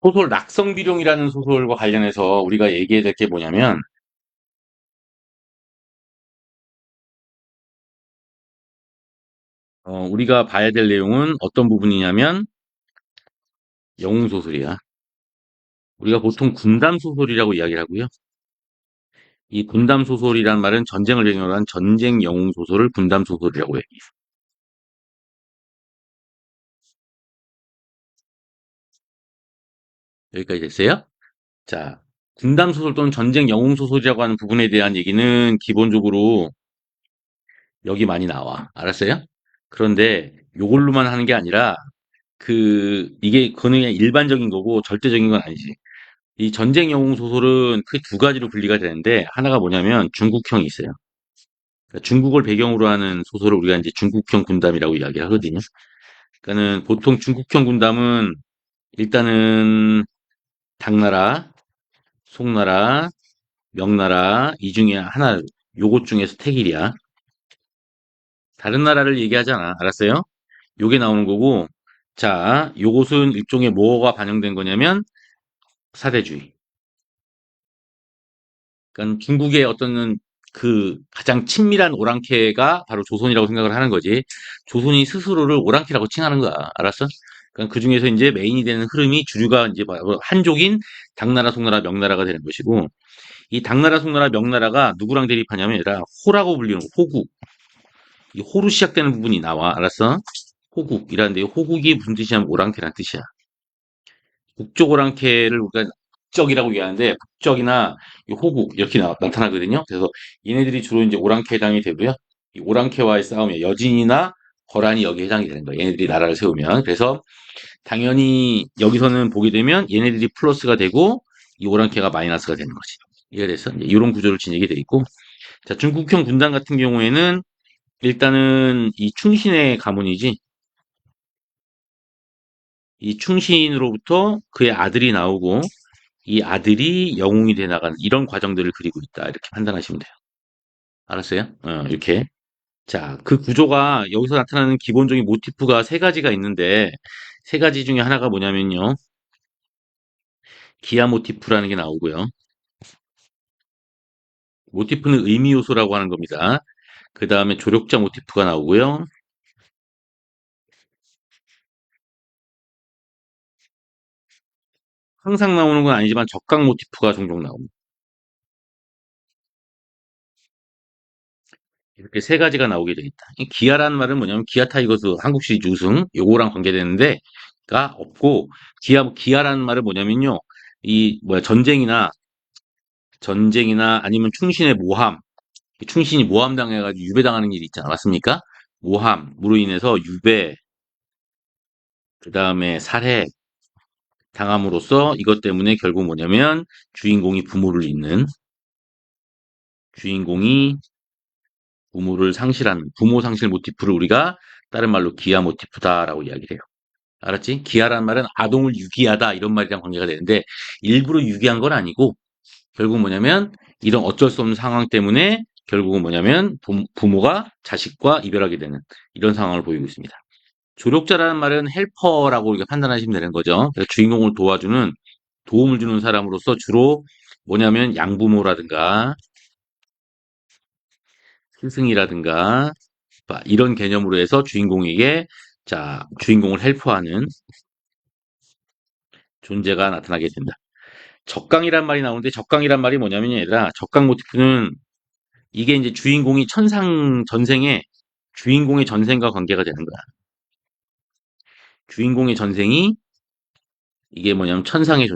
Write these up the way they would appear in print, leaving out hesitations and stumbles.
소설 낙성비룡이라는 소설과 관련해서 우리가 얘기해야 될 게 뭐냐면, 우리가 봐야 될 내용은 어떤 부분이냐면, 영웅소설이야. 우리가 보통 군담소설이라고 이야기를 하고요. 이 군담소설이란 말은 전쟁을 배경으로 한 전쟁 영웅소설을 군담소설이라고 해요. 여기까지 됐어요? 자, 군담소설 또는 전쟁 영웅소설이라고 하는 부분에 대한 얘기는 기본적으로 여기 많이 나와. 알았어요? 그런데 요걸로만 하는 게 아니라, 이게 그냥 일반적인 거고 절대적인 건 아니지. 이 전쟁 영웅 소설은 크게 두 가지로 분리가 되는데 하나가 뭐냐면 중국형이 있어요. 그러니까 중국을 배경으로 하는 소설을 우리가 이제 중국형 군담이라고 이야기를 하거든요. 그러니까는 보통 중국형 군담은 일단은 당나라, 송나라, 명나라 이 중에 하나 요것 중에서 택일이야. 다른 나라를 얘기하잖아. 알았어요? 요게 나오는 거고 자, 요것은 일종의 뭐가 반영된 거냐면 사대주의. 그러니까 중국의 어떤 가장 친밀한 오랑캐가 바로 조선이라고 생각을 하는 거지. 조선이 스스로를 오랑캐라고 칭하는 거야. 알았어? 그러니까 그 중에서 이제 메인이 되는 흐름이 주류가 이제 바로 한족인 당나라, 송나라, 명나라가 되는 것이고, 이 당나라, 송나라, 명나라가 누구랑 대립하냐면 얘라 호라고 불리는 거, 호국. 이 호로 시작되는 부분이 나와. 알았어? 호국이라는데 호국이 무슨 뜻이냐면 오랑캐란 뜻이야. 북쪽 오랑캐를 우리가 북적이라고 얘기하는데 북적이나 이 호국 이렇게 나타나거든요. 그래서 얘네들이 주로 이제 오랑캐 해당이 되고요. 이 오랑캐와의 싸움에 여진이나 거란이 여기 해당이 되는 거예요. 얘네들이 나라를 세우면. 그래서 당연히 여기서는 보게 되면 얘네들이 플러스가 되고 이 오랑캐가 마이너스가 되는 거지. 이해가 됐어? 이제 이런 구조를 진행이 돼 있고. 자, 중국형 군단 같은 경우에는 일단은 이 충신의 가문이지. 이 충신으로부터 그의 아들이 나오고 이 아들이 영웅이 돼 나가는 이런 과정들을 그리고 있다. 이렇게 판단하시면 돼요. 알았어요? 이렇게. 자, 그 구조가 여기서 나타나는 기본적인 모티프가 세 가지가 있는데 세 가지 중에 하나가 뭐냐면요. 기아 모티프라는 게 나오고요. 모티프는 의미 요소라고 하는 겁니다. 그 다음에 조력자 모티프가 나오고요. 항상 나오는 건 아니지만 적강 모티프가 종종 나옵니다. 이렇게 세 가지가 나오게 되겠다. 이 기아라는 말은 뭐냐면 기아 타이거즈 한국 시리즈 우승 요거랑 관계되는데가 없고 기아라는 말은 뭐냐면요. 이 뭐야 전쟁이나 아니면 충신의 모함 충신이 모함당해가지고 유배당하는 일이 있잖아 맞습니까? 모함으로 인해서 유배 그 다음에 살해 당함으로써 이것 때문에 결국 뭐냐면 주인공이 부모를 잃는 주인공이 부모를 상실하는 부모 상실 모티프를 우리가 다른 말로 기아 모티프다라고 이야기를 해요. 알았지? 기아라는 말은 아동을 유기하다 이런 말이랑 관계가 되는데 일부러 유기한 건 아니고 결국 뭐냐면 이런 어쩔 수 없는 상황 때문에 결국은 뭐냐면 부모가 자식과 이별하게 되는 이런 상황을 보이고 있습니다. 조력자라는 말은 헬퍼라고 우리가 판단하시면 되는 거죠. 그래서 주인공을 도와주는 도움을 주는 사람으로서 주로 뭐냐면 양부모라든가 스승이라든가 이런 개념으로 해서 주인공에게 자 주인공을 헬퍼하는 존재가 나타나게 된다. 적강이란 말이 나오는데 적강이란 말이 뭐냐면 얘들아 적강 모티프는 이게 이제 주인공이 천상 전생에 주인공의 전생과 관계가 되는 거야. 주인공의 전생이 이게 뭐냐면 천상의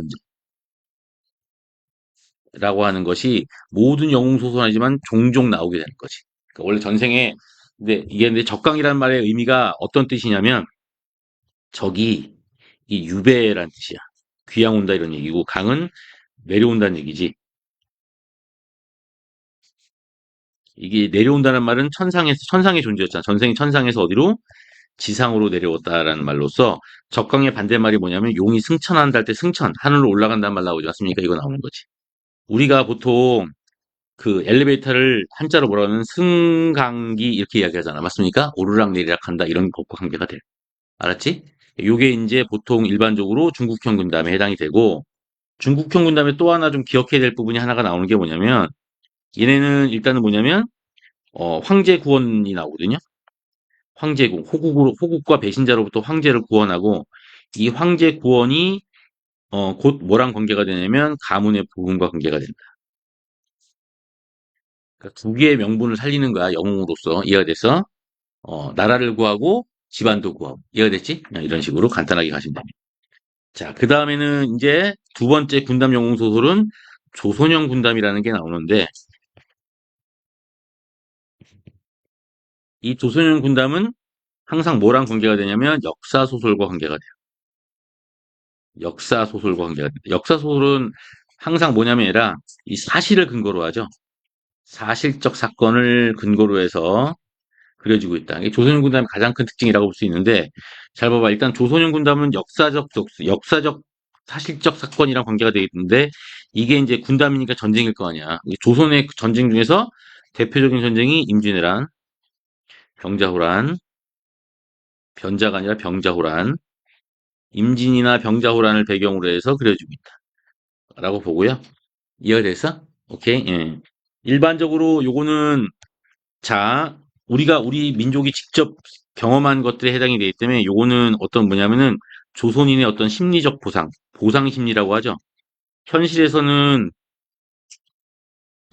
존재라고 하는 것이 모든 영웅 소설이지만 종종 나오게 되는 거지. 그러니까 원래 전생에 근데 이게 근데 적강이라는 말의 의미가 어떤 뜻이냐면 적이 이 유배란 뜻이야. 귀양 온다 이런 얘기고 강은 내려온다는 얘기지. 이게 내려온다는 말은 천상의 존재였잖아. 전생이 천상에서 어디로 지상으로 내려왔다라는 말로써 적강의 반대말이 뭐냐면 용이 승천한다 할 때 승천, 하늘로 올라간다는 말 나오지 않습니까? 이거 나오는 거지. 우리가 보통 그 엘리베이터를 한자로 뭐라 하면 승강기 이렇게 이야기하잖아. 맞습니까? 오르락 내리락 한다 이런 것과 관계가 돼. 알았지? 요게 이제 보통 일반적으로 중국형 군담에 해당이 되고, 중국형 군담에 또 하나 좀 기억해야 될 부분이 하나가 나오는 게 뭐냐면, 얘네는 일단은 뭐냐면, 황제 구원이 나오거든요. 황제국, 호국과 배신자로부터 황제를 구원하고, 이 황제 구원이, 곧 뭐랑 관계가 되냐면, 가문의 부흥과 관계가 된다. 그러니까 두 개의 명분을 살리는 거야, 영웅으로서. 이해가 됐어? 나라를 구하고, 집안도 구하고. 이해가 됐지? 그냥 이런 식으로 간단하게 가시면 됩니다. 자, 그 다음에는 이제 두 번째 군담 영웅 소설은 조선형 군담이라는 게 나오는데, 이 조선형 군담은 항상 뭐랑 관계가 되냐면, 역사 소설과 관계가 돼요. 역사 소설과 관계가 돼요. 역사 소설은 항상 뭐냐면 얘라, 이 사실을 근거로 하죠. 사실적 사건을 근거로 해서 그려지고 있다. 이게 조선인 군담의 가장 큰 특징이라고 볼 수 있는데, 잘 봐봐. 일단 조선인 군담은 역사적, 사실적 사건이랑 관계가 되어 있는데, 이게 이제 군담이니까 전쟁일 거 아니야. 이 조선의 전쟁 중에서 대표적인 전쟁이 임진왜란, 병자호란, 변자가 아니라 병자호란, 임진이나 병자호란을 배경으로 해서 그려지고 있다라고 보고요. 이해가 됐어? 오케이. 예. 일반적으로 요거는 자, 우리 민족이 직접 경험한 것들에 해당이 되기 때문에 요거는 어떤 뭐냐면은 조선인의 어떤 심리적 보상 심리라고 하죠. 현실에서는,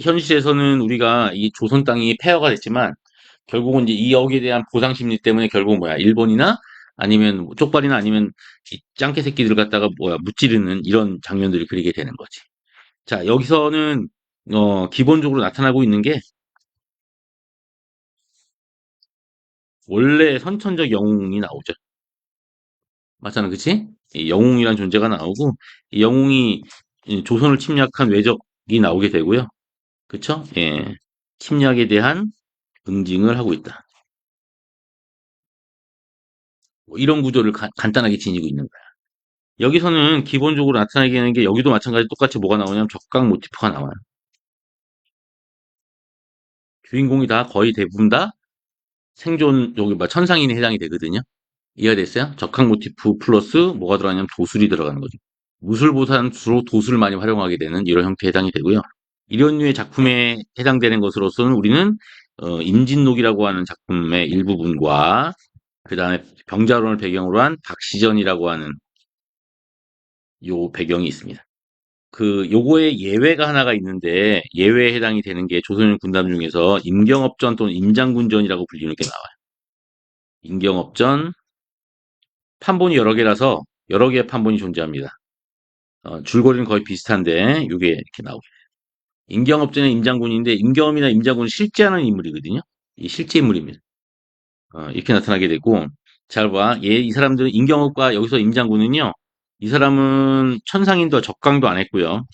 현실에서는 우리가 이 조선 땅이 폐허가 됐지만 결국은 이제 이 역에 대한 보상 심리 때문에 결국 뭐야, 일본이나 아니면 뭐 쪽발이나 아니면 이 짱깨 새끼들 갖다가 뭐야, 무찌르는 이런 장면들이 그리게 되는 거지. 자, 여기서는, 기본적으로 나타나고 있는 게 원래 선천적 영웅이 나오죠. 맞잖아, 그치? 이 영웅이란 존재가 나오고, 이 영웅이 이 조선을 침략한 왜적이 나오게 되고요. 그쵸? 예. 침략에 대한 응징을 하고 있다. 뭐 이런 구조를 간단하게 지니고 있는 거야. 여기서는 기본적으로 나타나게 되는 게 여기도 마찬가지 똑같이 뭐가 나오냐면 적강 모티프가 나와요. 주인공이 다 거의 대부분 다 생존, 여기 뭐 천상인에 해당이 되거든요. 이해가 됐어요? 적강 모티프 플러스 뭐가 들어가냐면 도술이 들어가는 거죠. 무술보다는 주로 도술을 많이 활용하게 되는 이런 형태에 해당이 되고요. 이런 류의 작품에 해당되는 것으로서는 우리는 임진록이라고 하는 작품의 일부분과 그 다음에 병자론을 배경으로 한 박시전이라고 하는 요 배경이 있습니다. 그 요거에 예외가 하나가 있는데 예외에 해당이 되는 게 조선인 군담 중에서 임경업전 또는 임장군전이라고 불리는 게 나와요. 임경업전 판본이 여러 개라서 여러 개의 판본이 존재합니다. 줄거리는 거의 비슷한데 이게 이렇게 나오죠. 임경업전의 임장군인데 임경업이나 임장군은 실제하는 인물이거든요. 이 실제 인물입니다. 이렇게 나타나게 되고 잘 봐. 이 사람들은 임경업과 여기서 임장군은요. 이 사람은 천상인도 적강도 안 했고요.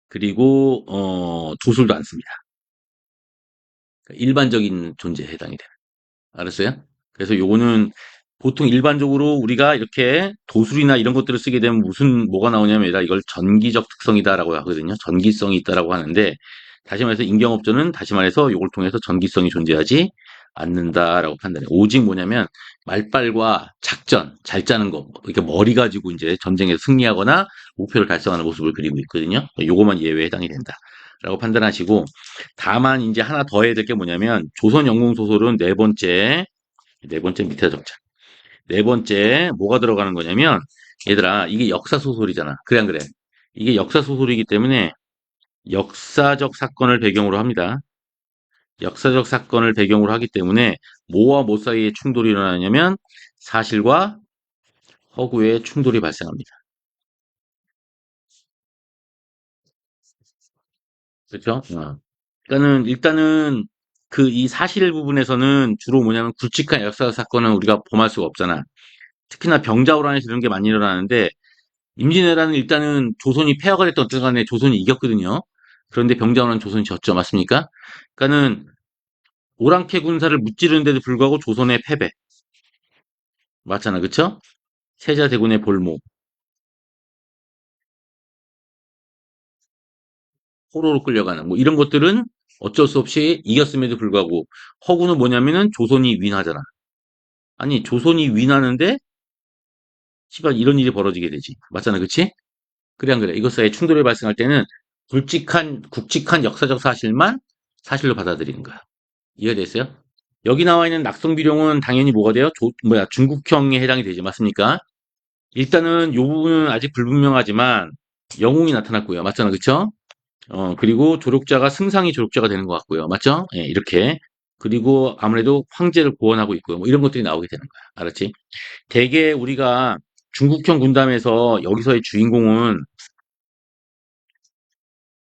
그리고 도술도 안 씁니다. 그러니까 일반적인 존재에 해당이 돼요. 알았어요? 그래서 요거는 보통 일반적으로 우리가 이렇게 도술이나 이런 것들을 쓰게 되면 뭐가 나오냐면 이걸 전기적 특성이다라고 하거든요. 전기성이 있다라고 하는데 다시 말해서 임경업전은 다시 말해서 요걸 통해서 전기성이 존재하지 않는다라고 판단해요. 오직 뭐냐면 말빨과 작전, 잘 짜는 거, 이렇게 머리 가지고 이제 전쟁에서 승리하거나 목표를 달성하는 모습을 그리고 있거든요. 요거만 예외에 해당이 된다라고 판단하시고 다만 이제 하나 더 해야 될 게 뭐냐면 조선 영웅 소설은 네 번째 밑에 적자. 네 번째 뭐가 들어가는 거냐면 얘들아 이게 역사 소설이잖아. 그래 안 그래? 이게 역사 소설이기 때문에 역사적 사건을 배경으로 합니다. 역사적 사건을 배경으로 하기 때문에 뭐와 뭐 사이에 충돌이 일어나냐면 사실과 허구의 충돌이 발생합니다. 그렇죠? 그러니까는 일단은 그 이 사실 부분에서는 주로 뭐냐면 굵직한 역사 사건은 우리가 범할 수가 없잖아. 특히나 병자호란에서 이런 게 많이 일어나는데 임진왜란은 일단은 조선이 폐허가 됐던 어쨌든 간에 조선이 이겼거든요. 그런데 병자호란은 조선이 졌죠. 맞습니까? 그러니까는 오랑캐 군사를 무찌르는데도 불구하고 조선의 패배. 맞잖아. 그쵸? 세자대군의 볼모. 포로로 끌려가는 뭐 이런 것들은 어쩔 수 없이 이겼음에도 불구하고 허구는 뭐냐면은 조선이 윈하잖아. 아니, 조선이 위나는데, 씨발, 이런 일이 벌어지게 되지. 맞잖아, 그치? 그래, 안 그래? 이것 사이에 충돌이 발생할 때는 굵직한 역사적 사실만 사실로 받아들이는 거야. 이해됐어요? 여기 나와 있는 낙성비룡은 당연히 뭐가 돼요? 중국형에 해당이 되지, 맞습니까? 일단은 요 부분은 아직 불분명하지만 영웅이 나타났고요. 맞잖아, 그쵸? 그리고 조력자가 승상이 조력자가 되는 것 같고요. 맞죠? 예, 이렇게. 그리고 아무래도 황제를 구원하고 있고요. 뭐 이런 것들이 나오게 되는 거야. 알았지? 대개 우리가 중국형 군담에서 여기서의 주인공은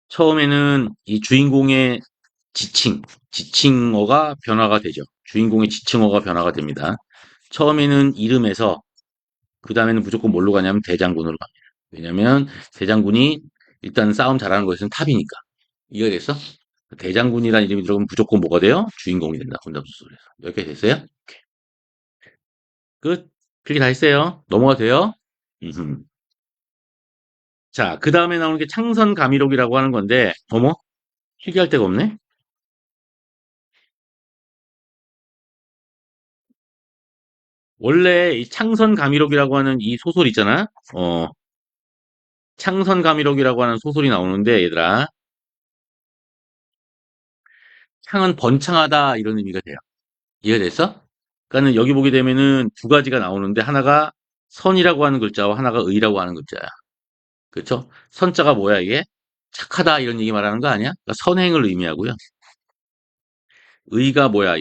처음에는 이 주인공의 지칭어가 변화가 되죠. 주인공의 지칭어가 변화가 됩니다. 처음에는 이름에서 그 다음에는 무조건 뭘로 가냐면 대장군으로 갑니다. 왜냐면 대장군이 일단 싸움 잘하는 것은 탑이니까. 이해됐어? 대장군이라는 이름이 들어가면 무조건 뭐가 돼요? 주인공이 된다. 군담수술에서. 여기까지 됐어요? 끝. 필기 다 했어요. 넘어가도 돼요? 음흠. 자, 그 다음에 나오는 게 창선가미록이라고 하는 건데, 어머? 필기할 데가 없네? 원래 이 창선가미록이라고 하는 이 소설 있잖아? 창선가미록이라고 하는 소설이 나오는데, 얘들아, 창은 번창하다 이런 의미가 돼요. 이해됐어? 그러니까는 여기 보게 되면은 두 가지가 나오는데, 하나가 선이라고 하는 글자와 하나가 의라고 하는 글자야. 그쵸? 선자가 뭐야, 이게? 착하다 이런 얘기 말하는 거 아니야? 그러니까 선행을 의미하고요. 의가 뭐야?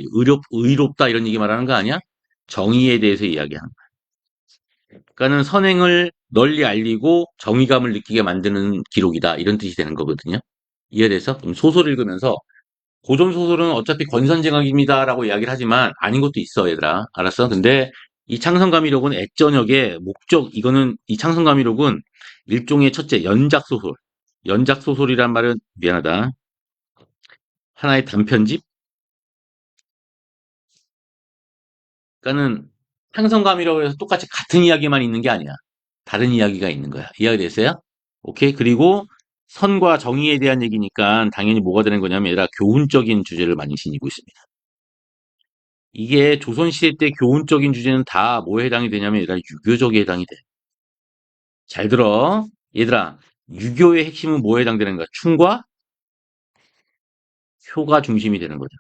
의롭다 이런 얘기 말하는 거 아니야? 정의에 대해서 이야기하는 거야. 그러니까는 선행을 널리 알리고 정의감을 느끼게 만드는 기록이다. 이런 뜻이 되는 거거든요. 이해돼서? 그럼 소설 읽으면서 고전 소설은 어차피 권선징악입니다라고 이야기를 하지만 아닌 것도 있어, 얘들아. 알았어? 근데 이 창성가미록은 액전역의 목적, 이거는 이 창성가미록은 일종의 첫째 연작 소설. 연작 소설이란 말은 미안하다. 하나의 단편집? 그러니까는 상성감이라고 해서 똑같이 같은 이야기만 있는 게 아니야. 다른 이야기가 있는 거야. 이해됐어요? 오케이. 그리고 선과 정의에 대한 얘기니까 당연히 뭐가 되는 거냐면 얘들아 교훈적인 주제를 많이 지니고 있습니다. 이게 조선시대 때 교훈적인 주제는 다 뭐에 해당이 되냐면 얘들아 유교적에 해당이 돼. 잘 들어. 얘들아 유교의 핵심은 뭐에 해당되는 거야? 충과 효가 중심이 되는 거죠.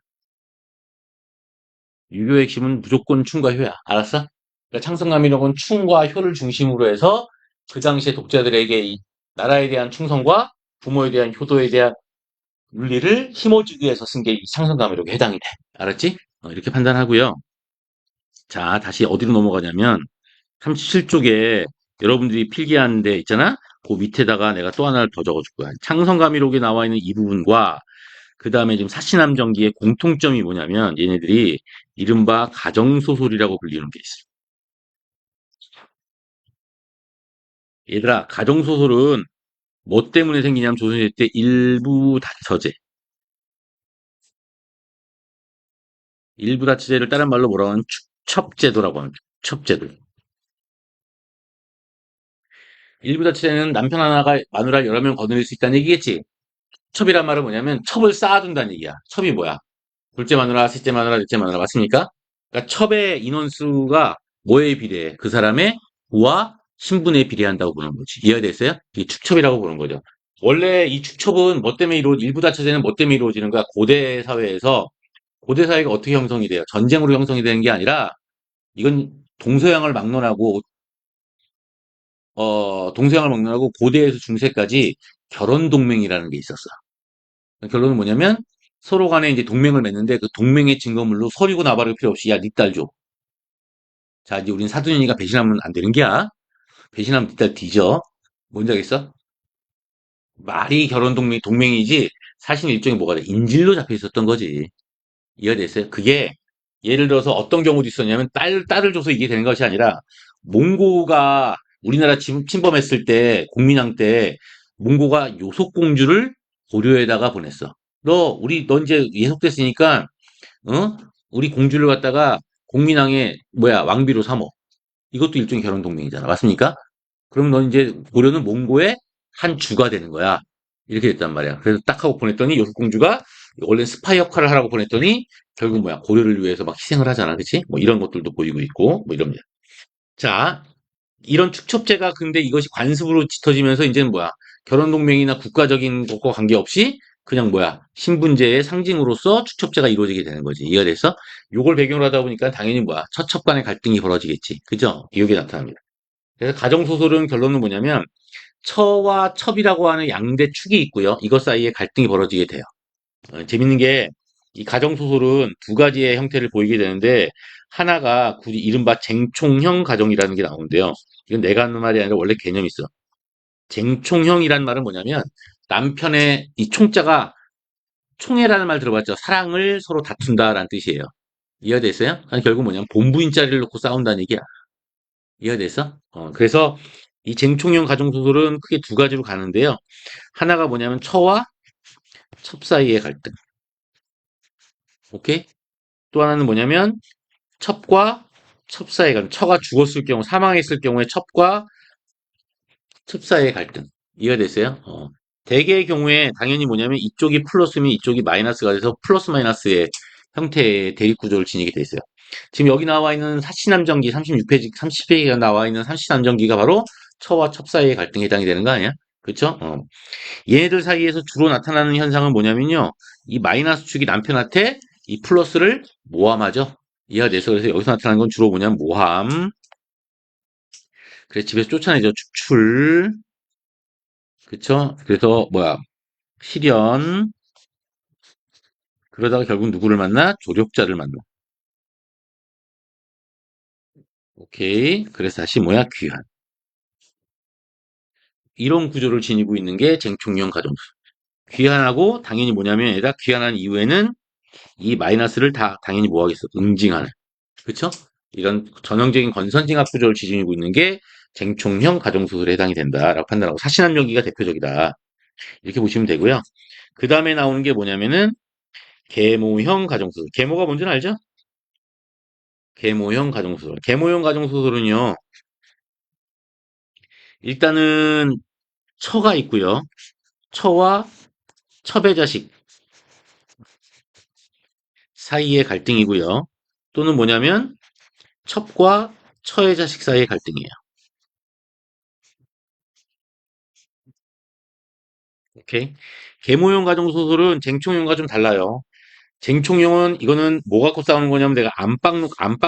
유교의 핵심은 무조건 충과 효야. 알았어? 그러니까 창성감이록은 충과 효를 중심으로 해서 그 당시에 독자들에게 이 나라에 대한 충성과 부모에 대한 효도에 대한 윤리를 심어주기 위해서 쓴 게 이 창성감이록에 해당이 돼. 알았지? 이렇게 판단하고요. 자, 다시 어디로 넘어가냐면 37쪽에 여러분들이 필기한 데 있잖아? 그 밑에다가 내가 또 하나를 더 적어줄 거야. 창성감이록에 나와 있는 이 부분과 그 다음에 지금 사신함전기의 공통점이 뭐냐면 얘네들이 이른바 가정소설이라고 불리는 게 있어. 얘들아, 가정소설은 뭐 때문에 생기냐면 조선시대 때 일부 다처제. 일부 다처제를 다른 말로 뭐라고 하면 축첩제도라고 합니다. 축첩제도. 일부 다처제는 남편 하나가 마누라 여러 명 거느릴 수 있다는 얘기겠지. 첩이란 말은 뭐냐면 첩을 쌓아둔다는 얘기야. 첩이 뭐야? 둘째 마누라, 셋째 마누라, 넷째 마누라 맞습니까? 그러니까 첩의 인원수가 뭐에 비례해? 그 사람의 부와 신분에 비례한다고 보는 거지. 이해됐어요? 이게 축첩이라고 보는 거죠. 원래 이 축첩은 뭐 때문에 일부 다처제는 뭐 때문에 이루어지는 거야? 고대 사회에서 고대 사회가 어떻게 형성이 돼요? 전쟁으로 형성이 되는 게 아니라 이건 동서양을 막론하고 동서양을 막론하고 고대에서 중세까지 결혼 동맹이라는 게 있었어. 결론은 뭐냐면 서로 간에 이제 동맹을 맺는데 그 동맹의 증거물로 서리고 나발을 필요 없이 야, 네 딸 줘. 자, 이제 우린 사돈이니까 배신하면 안 되는 게야. 배신하면 네 딸 뒤져. 뭔지 알겠어? 말이 동맹이지 사실 일종의 뭐가 돼? 인질로 잡혀 있었던 거지. 이해가 됐어요? 그게 예를 들어서 어떤 경우도 있었냐면 딸을 줘서 이게 되는 것이 아니라 몽고가 우리나라 침범했을 때 공민왕 때 몽고가 요속공주를 고려에다가 보냈어. 너 이제 예속됐으니까 어? 우리 공주를 갖다가 공민왕의 뭐야 왕비로 삼어. 이것도 일종의 결혼 동맹이잖아. 맞습니까? 그럼 넌 이제 고려는 몽고의 한 주가 되는 거야. 이렇게 됐단 말이야. 그래서 딱 하고 보냈더니 요속공주가 원래 스파이 역할을 하라고 보냈더니 결국 뭐야 고려를 위해서 막 희생을 하잖아, 그치? 뭐 이런 것들도 보이고 있고 뭐 이럽니다. 자, 이런 축첩제가 근데 이것이 관습으로 짙어지면서 이제는 뭐야 결혼 동맹이나 국가적인 것과 관계없이 그냥 뭐야 신분제의 상징으로서 축첩제가 이루어지게 되는 거지. 이해가 됐어? 요걸 배경으로 하다 보니까 당연히 뭐야 처첩 간의 갈등이 벌어지겠지. 그죠? 이게 나타납니다. 그래서 가정소설은 결론은 뭐냐면 처와 첩이라고 하는 양대 축이 있고요. 이것 사이에 갈등이 벌어지게 돼요. 재밌는 게 이 가정소설은 두 가지의 형태를 보이게 되는데 하나가 굳이 이른바 쟁총형 가정이라는 게 나오는데요. 이건 내가 하는 말이 아니라 원래 개념이 있어. 쟁총형이란 말은 뭐냐면 남편의 이 총자가 총애라는 말 들어봤죠? 사랑을 서로 다툰다라는 뜻이에요. 이해됐어요? 아니, 결국 뭐냐면 본부인 자리를 놓고 싸운다는 얘기야. 이해됐어? 그래서 이 쟁총형 가정소설은 크게 두 가지로 가는데요. 하나가 뭐냐면 처와 첩 사이의 갈등. 오케이? 또 하나는 뭐냐면 첩과 첩 사이의 갈등. 처가 죽었을 경우, 사망했을 경우에 첩과 첩 사이의 갈등. 이해가 됐어요? 대개의 경우에 당연히 뭐냐면 이쪽이 플러스면 이쪽이 마이너스가 돼서 플러스 마이너스의 형태의 대립 구조를 지니게 돼 있어요. 지금 여기 나와 있는 사시남정기 36페이지, 30페이지가 나와 있는 사시남정기가 바로 처와 첩 사이의 갈등에 해당이 되는 거 아니야? 그쵸? 얘네들 사이에서 주로 나타나는 현상은 뭐냐면요. 이 마이너스 축이 남편한테 이 플러스를 모함하죠. 이해가 돼서 그래서 여기서 나타나는 건 주로 뭐냐면 모함. 그래서 집에서 쫓아내죠. 축출. 그쵸? 그래서 뭐야 실연. 그러다가 결국 누구를 만나? 조력자를 만나. 오케이. 그래서 다시 뭐야? 귀환. 이런 구조를 지니고 있는 게 쟁총령 가정수. 귀환하고 당연히 뭐냐면 얘가 귀환한 이후에는 이 마이너스를 다 당연히 뭐 하겠어? 응징하는. 그쵸? 이런 전형적인 건선징합 구조를 지니고 있는 게 쟁총형 가정수술에 해당이 된다라고 판단하고 사신함정기가 대표적이다. 이렇게 보시면 되고요. 그 다음에 나오는 게 뭐냐면은 계모형 가정수술. 계모가 뭔지는 알죠? 계모형 가정수술. 계모형 가정수술은요. 일단은 처가 있고요. 처와 첩의 자식 사이의 갈등이고요. 또는 뭐냐면 첩과 처의 자식 사이의 갈등이에요. 오케이. 계모형 가정수술은 쟁총형과 좀 달라요. 쟁총형은 이거는 뭐 갖고 싸우는 거냐면 내가 안방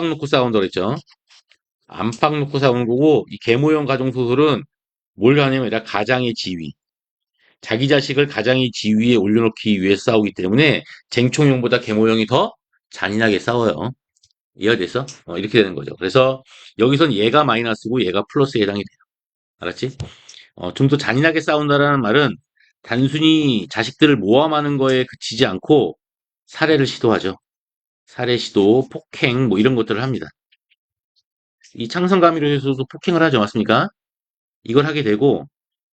놓고 싸운다 그랬죠. 안방 놓고 싸우는 거고 이 계모형 가정수술은 뭘 하냐면 얘가 가장의 지위. 자기 자식을 가장의 지위에 올려놓기 위해 싸우기 때문에 쟁총형보다 계모형이 더 잔인하게 싸워요. 이해가 됐어? 이렇게 되는 거죠. 그래서 여기선 얘가 마이너스고 얘가 플러스에 해당이 돼요. 알았지? 좀 더 잔인하게 싸운다라는 말은 단순히 자식들을 모함하는 거에 그치지 않고 살해를 시도하죠. 살해 시도, 폭행 뭐 이런 것들을 합니다. 이 창성가미로에서도 폭행을 하죠. 맞습니까? 이걸 하게 되고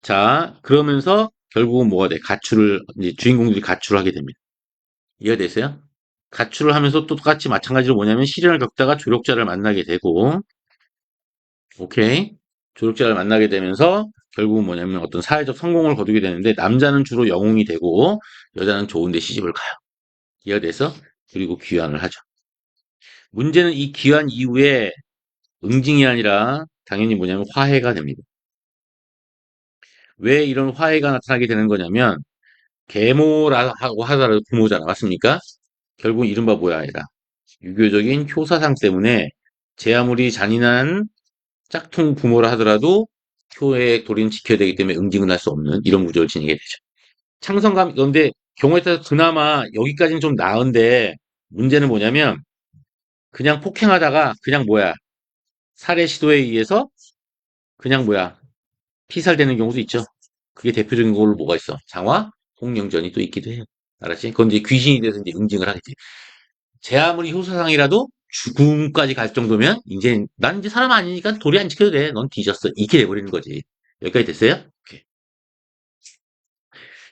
자 그러면서 결국은 뭐가 돼? 가출을 이제 주인공들이 가출을 하게 됩니다. 이해됐어요? 가출을 하면서 또 똑같이 마찬가지로 뭐냐면 시련을 겪다가 조력자를 만나게 되고 오케이 조력자를 만나게 되면서 결국은 뭐냐면 어떤 사회적 성공을 거두게 되는데 남자는 주로 영웅이 되고 여자는 좋은데 시집을 가요. 이해돼서 그리고 귀환을 하죠. 문제는 이 귀환 이후에 응징이 아니라 당연히 뭐냐면 화해가 됩니다. 왜 이런 화해가 나타나게 되는 거냐면 계모라고 하더라도 부모잖아. 맞습니까? 결국 이른바 뭐야 아니라 유교적인 효사상 때문에 제 아무리 잔인한 짝퉁 부모라 하더라도 효의 도리는 지켜야 되기 때문에 응징은 할 수 없는 이런 구조를 지니게 되죠. 창성감, 그런데 경우에 따라서 그나마 여기까지는 좀 나은데 문제는 뭐냐면 그냥 폭행하다가 그냥 뭐야 살해 시도에 의해서 그냥 뭐야 피살되는 경우도 있죠. 그게 대표적인 걸로 뭐가 있어? 장화, 홍령전이 또 있기도 해요. 알았지? 그건 이제 귀신이 돼서 이제 응징을 하겠지. 제 아무리 효사상이라도 죽음까지 갈 정도면 이제 난 이제 사람 아니니까 도리 안 지켜도 돼. 넌 뒤졌어. 이렇게 돼버리는 거지. 여기까지 됐어요? 오케이.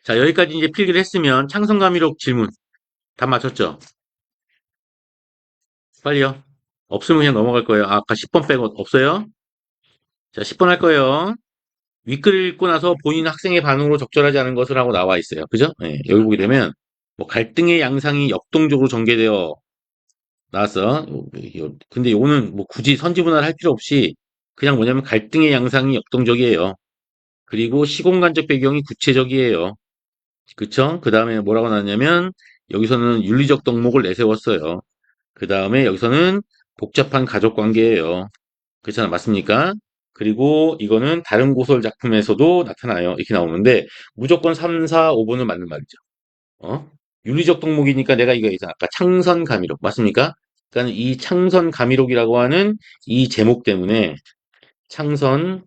자, 여기까지 이제 필기를 했으면 창성가미록 질문 답 맞췄죠? 빨리요. 없으면 그냥 넘어갈 거예요. 아까 10번 빼고 없어요? 자, 10번 할 거예요. 윗글을 읽고 나서 본인 학생의 반응으로 적절하지 않은 것을 하고 나와 있어요. 그죠? 네, 여기 보게 되면 뭐 갈등의 양상이 역동적으로 전개되어 나왔어. 근데 요거는 뭐 굳이 선지분할 할 필요 없이 그냥 뭐냐면 갈등의 양상이 역동적이에요. 그리고 시공간적 배경이 구체적이에요. 그쵸? 그 다음에 뭐라고 나왔냐면 여기서는 윤리적 덕목을 내세웠어요. 그 다음에 여기서는 복잡한 가족 관계예요. 그렇잖아. 맞습니까? 그리고 이거는 다른 고설 작품에서도 나타나요. 이렇게 나오는데 무조건 3, 4, 5번은 맞는 말이죠. 어? 윤리적 덕목이니까 내가 이거 있잖아. 아까 창선가미록. 맞습니까? 그러니까 이 창선가미록이라고 하는 이 제목 때문에 창선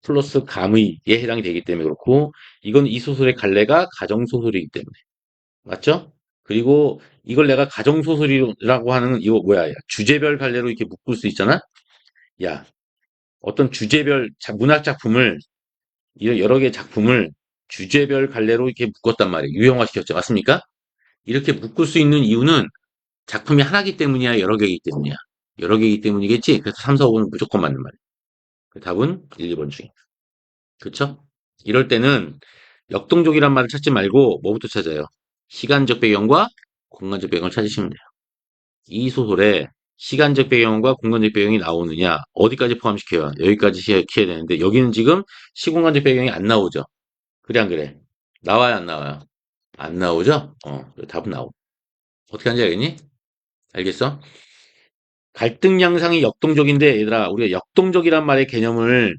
플러스 감의에 해당이 되기 때문에 그렇고 이건 이 소설의 갈래가 가정소설이기 때문에. 맞죠? 그리고 이걸 내가 가정소설이라고 하는 이거 뭐야? 야, 주제별 갈래로 이렇게 묶을 수 있잖아? 야, 어떤 주제별 문학 작품을 여러 개의 작품을 주제별 갈래로 이렇게 묶었단 말이에요. 유형화시켰죠. 맞습니까? 이렇게 묶을 수 있는 이유는 작품이 하나기 때문이야, 여러 개이기 때문이야. 여러 개이기 때문이겠지? 그래서 3, 4, 5는 무조건 맞는 말이에요. 그 답은 1, 2번 중에. 그쵸? 이럴 때는 역동적이란 말을 찾지 말고 뭐부터 찾아요? 시간적 배경과 공간적 배경을 찾으시면 돼요. 이 소설에 시간적 배경과 공간적 배경이 나오느냐, 어디까지 포함시켜요? 여기까지 시켜야 되는데, 여기는 지금 시공간적 배경이 안 나오죠? 그래, 안 그래? 나와요, 안 나와요? 안 나오죠? 답은 나오. 어떻게 하는지 알겠니? 알겠어? 갈등 양상이 역동적인데, 얘들아, 우리가 역동적이란 말의 개념이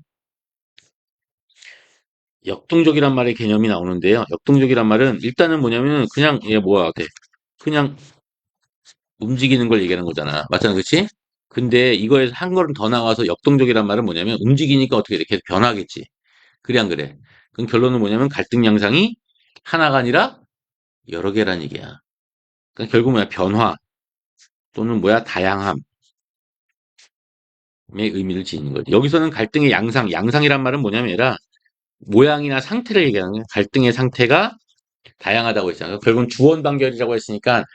나오는데요. 역동적이란 말은 일단은 뭐냐면, 그냥, 얘 뭐야, 그냥 움직이는 걸 얘기하는 거잖아. 맞잖아, 그치? 근데 이거에서 한 걸음 더 나가서 역동적이란 말은 뭐냐면, 움직이니까 어떻게 돼? 계속 변하겠지. 그래, 안 그래? 그럼 결론은 뭐냐면, 갈등 양상이 하나가 아니라 여러 개란 얘기야. 그러니까 결국 뭐야, 변화 또는 뭐야, 다양함의 의미를 지니는 거지. 여기서는 갈등의 양상이란 말은 뭐냐면, 얘라 모양이나 상태를 얘기하는 거야. 갈등의 상태가 다양하다고 했잖아요. 결국은 주원반결이라고 했으니까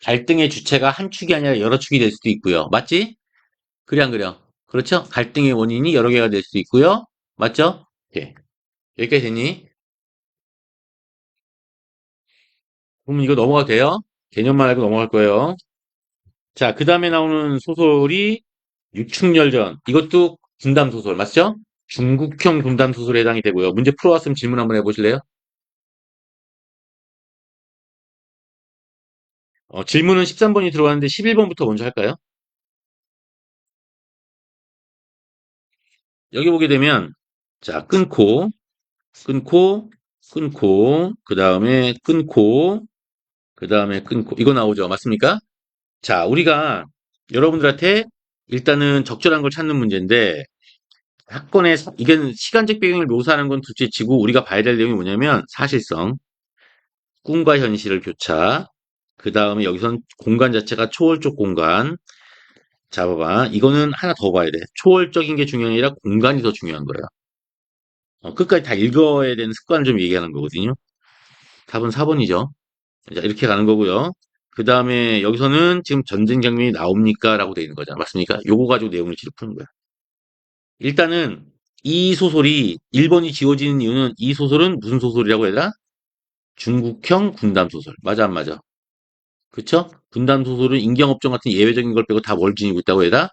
갈등의 주체가 한 축이 아니라 여러 축이 될 수도 있고요. 맞지? 그래 안 그래요? 그렇죠? 갈등의 원인이 여러 개가 될 수도 있고요. 맞죠? 예. 여기까지 됐니? 그럼 이거 넘어가도 돼요? 개념만 알고 넘어갈 거예요. 자, 그 다음에 나오는 소설이 육축열전. 이것도 분담 소설 맞죠? 중국형 분담 소설에 해당이 되고요. 문제 풀어왔으면 질문 한번 해보실래요? 질문은 13번이 들어왔는데 11번부터 먼저 할까요? 여기 보게 되면 자, 끊고, 그 다음에 끊고, 이거 나오죠. 맞습니까? 자, 우리가 여러분들한테 일단은 적절한 걸 찾는 문제인데, 이게 시간적 배경을 묘사하는 건 둘째 치고 우리가 봐야 될 내용이 뭐냐면, 사실성, 꿈과 현실을 교차, 그 다음에 여기선 공간 자체가 초월적 공간. 자, 봐봐. 이거는 하나 더 봐야 돼. 초월적인 게 중요한 게 아니라 공간이 더 중요한 거예요. 끝까지 다 읽어야 되는 습관을 좀 얘기하는 거거든요. 답은 4번이죠. 자, 이렇게 가는 거고요. 그 다음에 여기서는 지금 전쟁 장면이 나옵니까? 라고 되어 있는 거잖아. 맞습니까? 요거 가지고 내용을 지금 푸는 거야. 일단은 이 소설이 1번이 지워지는 이유는 이 소설은 무슨 소설이라고 해야 되나? 중국형 군담 소설. 맞아, 안 맞아? 그쵸? 군담 소설은 인경업종 같은 예외적인 걸 빼고 다 뭘 지니고 있다고 해야 되나?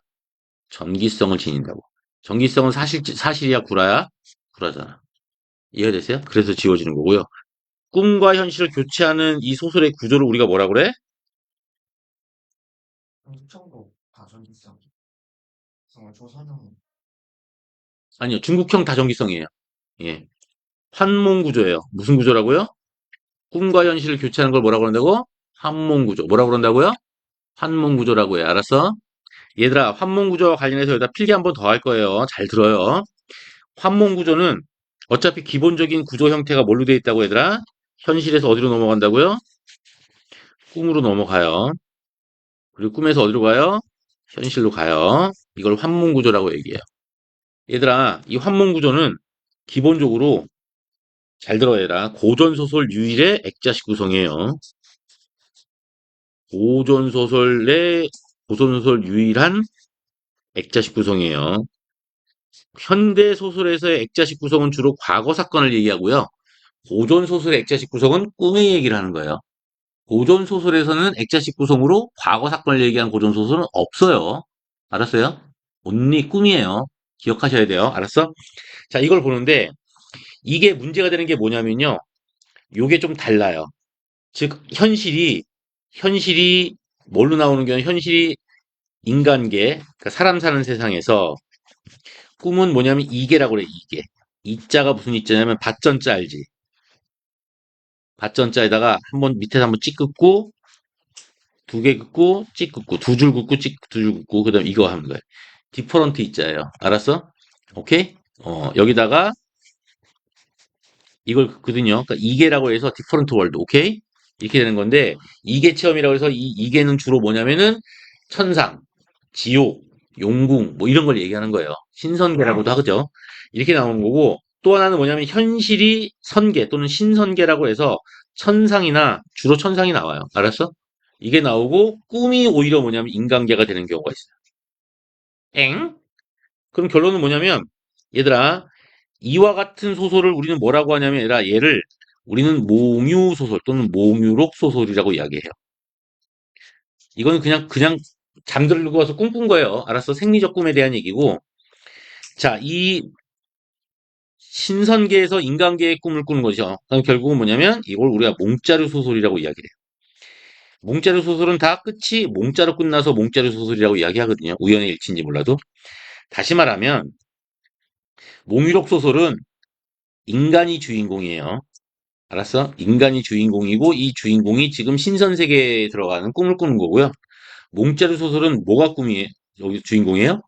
전기성을 지닌다고. 전기성은 사실이야, 구라야? 구라잖아. 이해됐어요? 그래서 지워지는 거고요. 꿈과 현실을 교체하는 이 소설의 구조를 우리가 뭐라 그래? 아니요, 중국형 다전기성이에요. 예. 환몽 구조예요. 무슨 구조라고요? 꿈과 현실을 교체하는 걸 뭐라고 그런다고? 환몽 구조. 뭐라고 그런다고요? 환몽 구조라고 해요. 알았어? 얘들아, 환몽 구조와 관련해서 여기다 필기 한 번 더 할 거예요. 잘 들어요. 환몽 구조는 어차피 기본적인 구조 형태가 뭘로 되어 있다고 얘들아? 현실에서 어디로 넘어간다고요? 꿈으로 넘어가요. 그리고 꿈에서 어디로 가요? 현실로 가요. 이걸 환몽 구조라고 얘기해요. 얘들아, 이 환몽 구조는 기본적으로 잘 들어야 해라. 고전소설 유일의 액자식 구성이에요. 고전소설의, 고전소설 유일한 액자식 구성이에요. 현대소설에서의 액자식 구성은 주로 과거 사건을 얘기하고요. 고전소설의 액자식 구성은 꿈의 얘기를 하는 거예요. 고전 소설에서는 액자식 구성으로 과거 사건을 얘기한 고전 소설은 없어요. 알았어요? 온리 꿈이에요. 기억하셔야 돼요. 알았어? 자, 이걸 보는데 이게 문제가 되는 게 뭐냐면요. 요게 좀 달라요. 즉 현실이 뭘로 나오는 게 현실이 인간계, 그러니까 사람 사는 세상에서 꿈은 뭐냐면 이계라고 그래, 이계. 이자가 무슨 이자냐면 밭전자 알지? 밭전자에다가 한번 밑에서 한번 찍 긋고 두 개 긋고 찍 긋고 두 줄 긋고 찍 두 줄 긋고 그다음 이거 하는 거예요. 디퍼런트 이자예요. 알았어? 오케이? 여기다가 이걸 긋거든요. 그러니까 이계라고 해서 디퍼런트 월드. 오케이? 이렇게 되는 건데 이계 체험이라고 해서 이 이계는 주로 뭐냐면은 천상, 지옥, 용궁 뭐 이런 걸 얘기하는 거예요. 신선계라고도 하죠. 이렇게 나오는 거고 또 하나는 뭐냐면 현실이 선계 또는 신선계라고 해서 천상이나 주로 천상이 나와요. 알았어? 이게 나오고 꿈이 오히려 뭐냐면 인간계가 되는 경우가 있어요. 엥? 그럼 결론은 뭐냐면 얘들아 이와 같은 소설을 우리는 뭐라고 하냐면 얘들아 얘를 우리는 몽유 소설 또는 몽유록 소설이라고 이야기해요. 이거는 그냥 잠들고 와서 꿈꾼 거예요. 알았어? 생리적 꿈에 대한 얘기고 자, 이 신선계에서 인간계의 꿈을 꾸는 거죠. 그럼 결국은 뭐냐면 이걸 우리가 몽자르 소설이라고 이야기를 해요. 몽자르 소설은 다 끝이 몽자로 끝나서 몽자르 소설이라고 이야기하거든요. 우연의 일치인지 몰라도. 다시 말하면 몽유록 소설은 인간이 주인공이에요. 알았어? 인간이 주인공이고 이 주인공이 지금 신선세계에 들어가는 꿈을 꾸는 거고요. 몽자르 소설은 뭐가 꿈이에요? 여기 주인공이에요?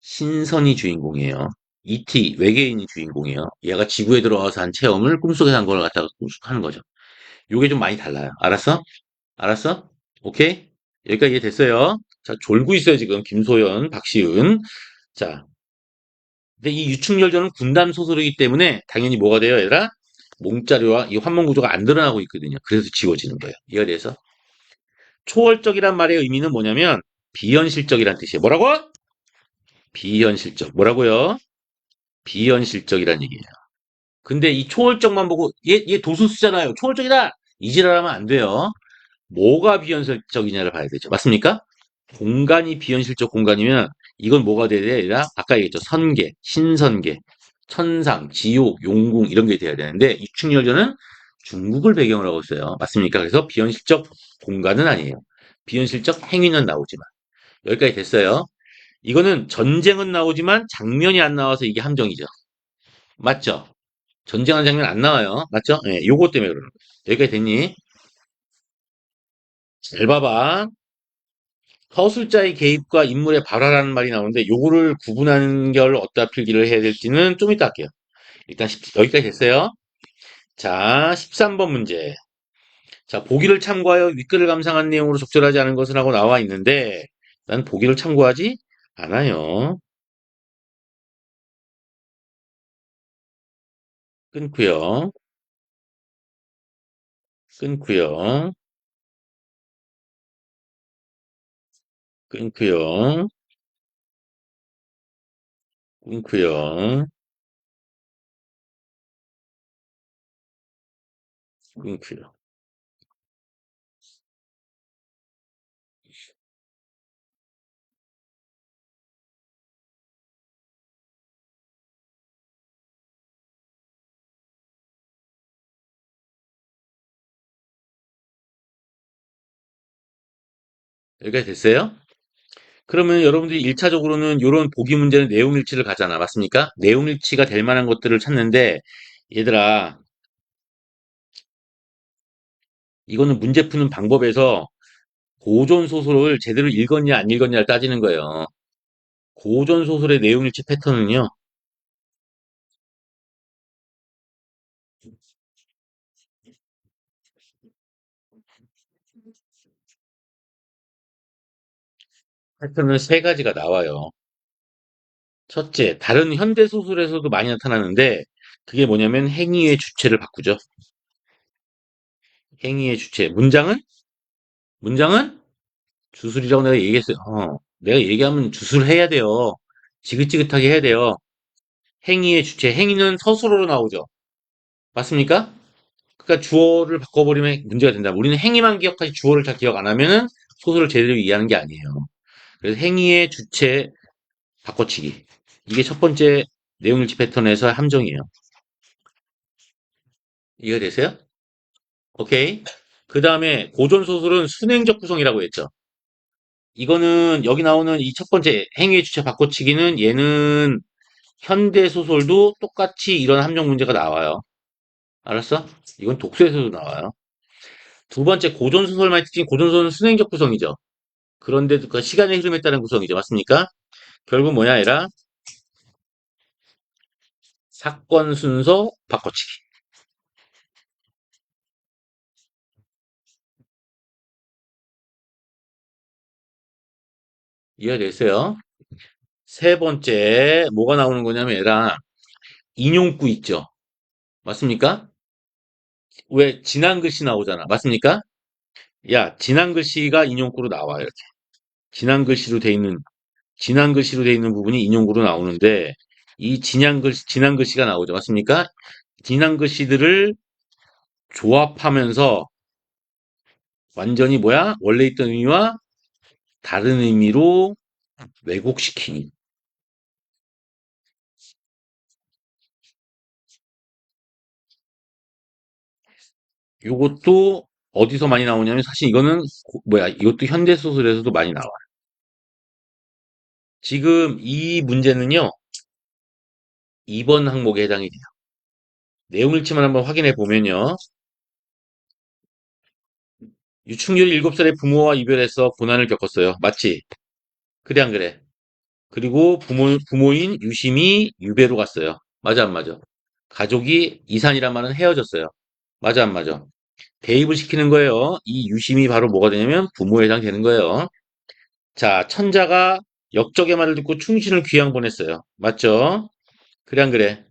신선이 주인공이에요. 이티 외계인이 주인공이에요. 얘가 지구에 들어와서 한 체험을 꿈속에서 한 걸 갖다가 하는 거죠. 요게 좀 많이 달라요. 알았어? 알았어? 오케이? 여기까지 이해됐어요? 자, 졸고 있어요, 지금. 김소연, 박시은. 자, 근데 이 유충열전은 군담 소설이기 때문에 당연히 뭐가 돼요, 얘들아? 몽자료와 이 환문 구조가 안 드러나고 있거든요. 그래서 지워지는 거예요. 이해가 돼서? 초월적이란 말의 의미는 뭐냐면 비현실적이란 뜻이에요. 뭐라고? 비현실적. 뭐라고요? 비현실적이란 얘기예요. 근데 이 초월적만 보고 얘 도수쓰잖아요. 초월적이다. 이지랄하면 안 돼요. 뭐가 비현실적이냐를 봐야 되죠. 맞습니까? 공간이 비현실적 공간이면 이건 뭐가 돼야 되냐? 아까 얘기했죠. 선계, 신선계, 천상, 지옥, 용궁 이런 게 돼야 되는데 이충열전은 중국을 배경으로 하고 있어요. 맞습니까? 그래서 비현실적 공간은 아니에요. 비현실적 행위는 나오지만 여기까지 됐어요. 이거는 전쟁은 나오지만 장면이 안 나와서 이게 함정이죠. 맞죠? 전쟁하는 장면 안 나와요. 맞죠? 예, 요거 때문에 그러는 거예요. 여기까지 됐니? 잘 봐봐. 서술자의 개입과 인물의 발화라는 말이 나오는데 요거를 구분하는 걸 어디다 필기를 해야 될지는 좀 이따 할게요. 일단 여기까지 됐어요. 자, 13번 문제. 자, 보기를 참고하여 윗글을 감상한 내용으로 적절하지 않은 것은 하고 나와 있는데 난 보기를 참고하지 않아요. 끊고요. 끊고요. 끊고요. 끊고요. 끊고요. 여기까지 됐어요? 그러면 여러분들이 1차적으로는 이런 보기 문제는 내용 일치를 가잖아. 맞습니까? 내용 일치가 될 만한 것들을 찾는데, 얘들아, 이거는 문제 푸는 방법에서 고전 소설을 제대로 읽었냐, 안 읽었냐를 따지는 거예요. 고전 소설의 내용 일치 패턴은요, 패턴은 세 가지가 나와요. 첫째, 다른 현대 소설에서도 많이 나타나는데, 그게 뭐냐면 행위의 주체를 바꾸죠. 행위의 주체. 문장은 주술이라고 내가 얘기했어요. 내가 얘기하면 주술해야 돼요. 지긋지긋하게 해야 돼요. 행위의 주체, 행위는 서술어로 나오죠. 맞습니까? 그러니까 주어를 바꿔버리면 문제가 된다. 우리는 행위만 기억하지 주어를 잘 기억 안 하면은 소설을 제대로 이해하는 게 아니에요. 그래서 행위의 주체 바꿔치기. 이게 첫 번째 내용일치 패턴에서 함정이에요. 이해가 되세요? 오케이. 그 다음에 고전 소설은 순행적 구성이라고 했죠. 이거는 여기 나오는 이 첫 번째 행위의 주체 바꿔치기는 얘는 현대 소설도 똑같이 이런 함정 문제가 나와요. 알았어? 이건 독서에서도 나와요. 두 번째 고전 소설만 특징 고전 소설은 순행적 구성이죠. 그런데 그 시간의 흐름에 따른 구성이죠. 맞습니까? 결국 뭐냐 얘라 사건 순서 바꿔치기. 이해됐어요? 세 번째 뭐가 나오는 거냐면 얘랑 인용구 있죠. 맞습니까? 왜 지난 글씨 나오잖아. 맞습니까? 야, 지난 글씨가 인용구로 나와요. 이렇게. 지난 글씨로 돼 있는 부분이 인용구로 나오는데 이 지난 글씨가 나오죠. 맞습니까? 지난 글씨들을 조합하면서 완전히 뭐야? 원래 있던 의미와 다른 의미로 왜곡시키기. 요것도 어디서 많이 나오냐면 사실 이거는 이것도 현대 소설에서도 많이 나와요. 지금 이 문제는요. 2번 항목에 해당이 돼요. 내용일치만 한번 확인해 보면요. 유충렬이 7살에 부모와 이별해서 고난을 겪었어요. 맞지? 그래 안 그래? 그리고 부모인 유심이 유배로 갔어요. 맞아 안 맞아? 가족이 이산이란 말은 헤어졌어요. 맞아 안 맞아? 대입을 시키는 거예요. 이 유심이 바로 뭐가 되냐면 부모에 해당되는 거예요. 자, 천자가 역적의 말을 듣고 충신을 귀양 보냈어요. 맞죠? 그래 안 그래?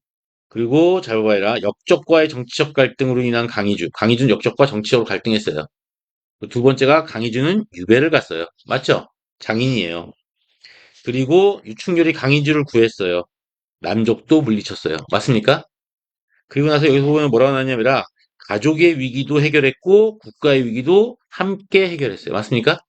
그리고 잘 봐봐라. 역적과의 정치적 갈등으로 인한 강희주. 강희주는 역적과 정치적으로 갈등했어요. 두 번째가 강희주는 유배를 갔어요. 맞죠? 장인이에요. 그리고 유충렬이 강희주를 구했어요. 남족도 물리쳤어요. 맞습니까? 그리고 나서 여기서 보면 뭐라고 나냐면 가족의 위기도 해결했고 국가의 위기도 함께 해결했어요. 맞습니까?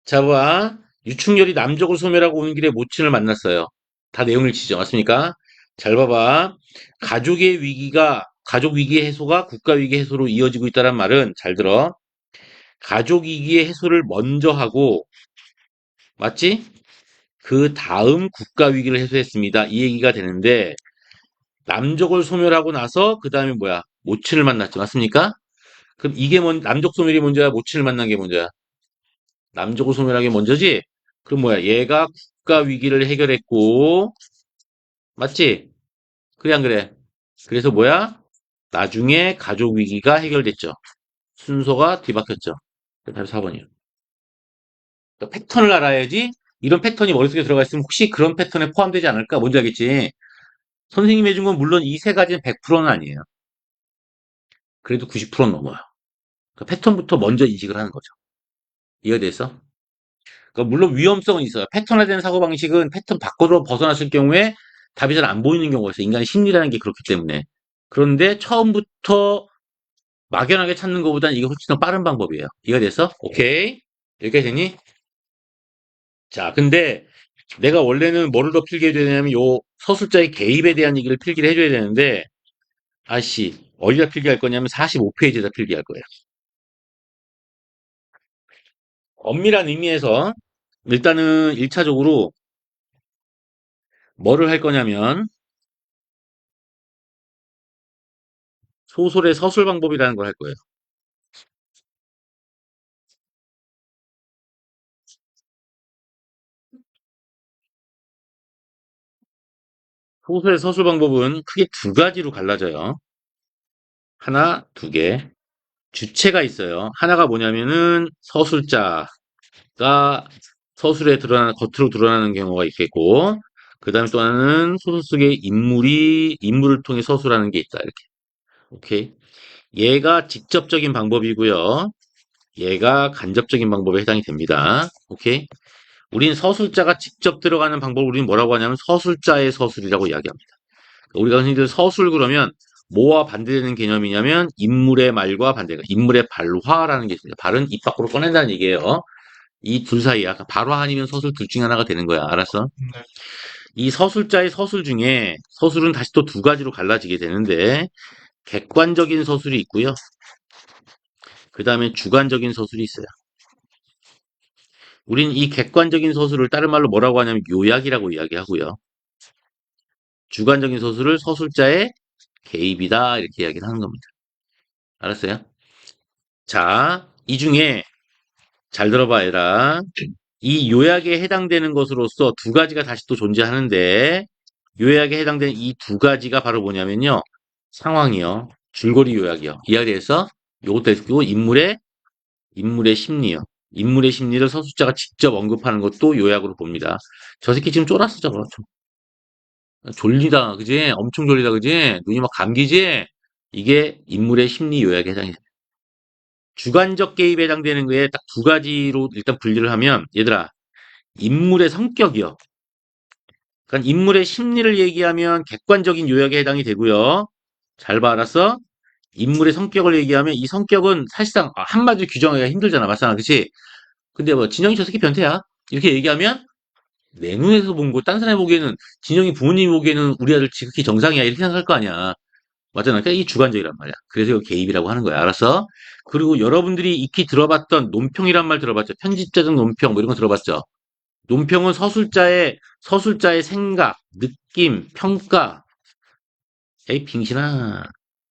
자, 봐. 유충렬이 남족을 소멸하고 오는 길에 모친을 만났어요. 다 내용을 치죠. 맞습니까? 잘 봐봐. 가족 위기 해소가 국가 위기 해소로 이어지고 있다는 말은 잘 들어. 가족 위기의 해소를 먼저 하고, 맞지? 그 다음 국가 위기를 해소했습니다. 이 얘기가 되는데, 남족을 소멸하고 나서, 그 다음에 뭐야? 모친을 만났죠. 맞습니까? 그럼 남족 소멸이 먼저야? 모친을 만난 게 먼저야? 남족을 소멸하는 게 먼저지? 그럼 뭐야? 얘가 국가 위기를 해결했고, 맞지? 그래, 안 그래? 그래서 뭐야? 나중에 가족 위기가 해결됐죠. 순서가 뒤바뀌었죠. 답이 4번이에요. 패턴을 알아야지 이런 패턴이 머릿속에 들어가 있으면 혹시 그런 패턴에 포함되지 않을까? 뭔지 알겠지? 선생님이 해준 건 물론 이 세 가지는 100%는 아니에요. 그래도 90%는 넘어요. 그러니까 패턴부터 먼저 인식을 하는 거죠. 이해됐어? 그러니까 물론 위험성은 있어요. 패턴화된 사고방식은 패턴 밖으로 벗어났을 경우에 답이 잘 안 보이는 경우가 있어요. 인간의 심리라는 게 그렇기 때문에. 그런데 처음부터 막연하게 찾는 것보다는 이게 훨씬 더 빠른 방법이에요. 이해가 됐어? 오케이. 여기까지 됐니? 자, 근데 내가 원래는 뭐를 더 필기해야 되냐면 요 서술자의 개입에 대한 얘기를 필기를 해줘야 되는데 아씨 어디다 필기할 거냐면 45페이지에다 필기할 거예요. 엄밀한 의미에서 일단은 1차적으로 뭐를 할 거냐면 소설의 서술 방법이라는 걸 할 거예요. 소설의 서술 방법은 크게 두 가지로 갈라져요. 하나, 두 개. 주체가 있어요. 하나가 뭐냐면은 서술자가 서술에 겉으로 드러나는 경우가 있겠고, 그 다음에 또 하나는 소설 속의 인물을 통해 서술하는 게 있다. 이렇게. 오케이. 얘가 직접적인 방법이고요. 얘가 간접적인 방법에 해당이 됩니다. 오케이. 우린 서술자가 직접 들어가는 방법을 우리는 뭐라고 하냐면 서술자의 서술이라고 이야기합니다. 우리가 흔히들 서술 그러면 뭐와 반대되는 개념이냐면 인물의 말과 반대가 인물의 발화라는 게 있습니다. 발은 입 밖으로 꺼낸다는 얘기예요. 이 둘 사이에 아까 발화 아니면 서술 둘 중에 하나가 되는 거야. 알았어? 네. 이 서술자의 서술 중에 서술은 다시 또 두 가지로 갈라지게 되는데 객관적인 서술이 있고요. 그 다음에 주관적인 서술이 있어요. 우린 이 객관적인 서술을 다른 말로 뭐라고 하냐면 요약이라고 이야기하고요. 주관적인 서술을 서술자의 개입이다 이렇게 이야기를 하는 겁니다. 알았어요? 자, 이 중에 잘 들어봐 얘들아. 이 요약에 해당되는 것으로서 두 가지가 다시 또 존재하는데 요약에 해당되는 이 두 가지가 바로 뭐냐면요. 상황이요. 줄거리 요약이요. 이야기해서 요것도 있고 인물의 심리요. 인물의 심리를 서술자가 직접 언급하는 것도 요약으로 봅니다. 저 새끼 지금 쫄았어 저거. 졸리다 그지? 엄청 졸리다 그지? 눈이 막 감기지? 이게 인물의 심리 요약에 해당이 됩니다. 주관적 개입에 해당되는 거에 딱 두 가지로 일단 분리를 하면 얘들아 인물의 성격이요. 그러니까 인물의 심리를 얘기하면 객관적인 요약에 해당이 되고요. 잘 봐, 알았어? 인물의 성격을 얘기하면 이 성격은 사실상 한마디로 규정하기가 힘들잖아, 맞잖아, 그치? 근데 뭐 진영이 저 새끼 변태야. 이렇게 얘기하면 내 눈에서 본 거, 딴 사람이 보기에는 진영이 부모님이 보기에는 우리 아들 지극히 정상이야 이렇게 생각할 거 아니야. 맞잖아. 그러니까 이 주관적이란 말이야. 그래서 이거 개입이라고 하는 거야. 알았어? 그리고 여러분들이 익히 들어봤던 논평이란 말 들어봤죠? 편집자적 논평 뭐 이런 거 들어봤죠? 논평은 서술자의 생각, 느낌, 평가, 에이 빙신아.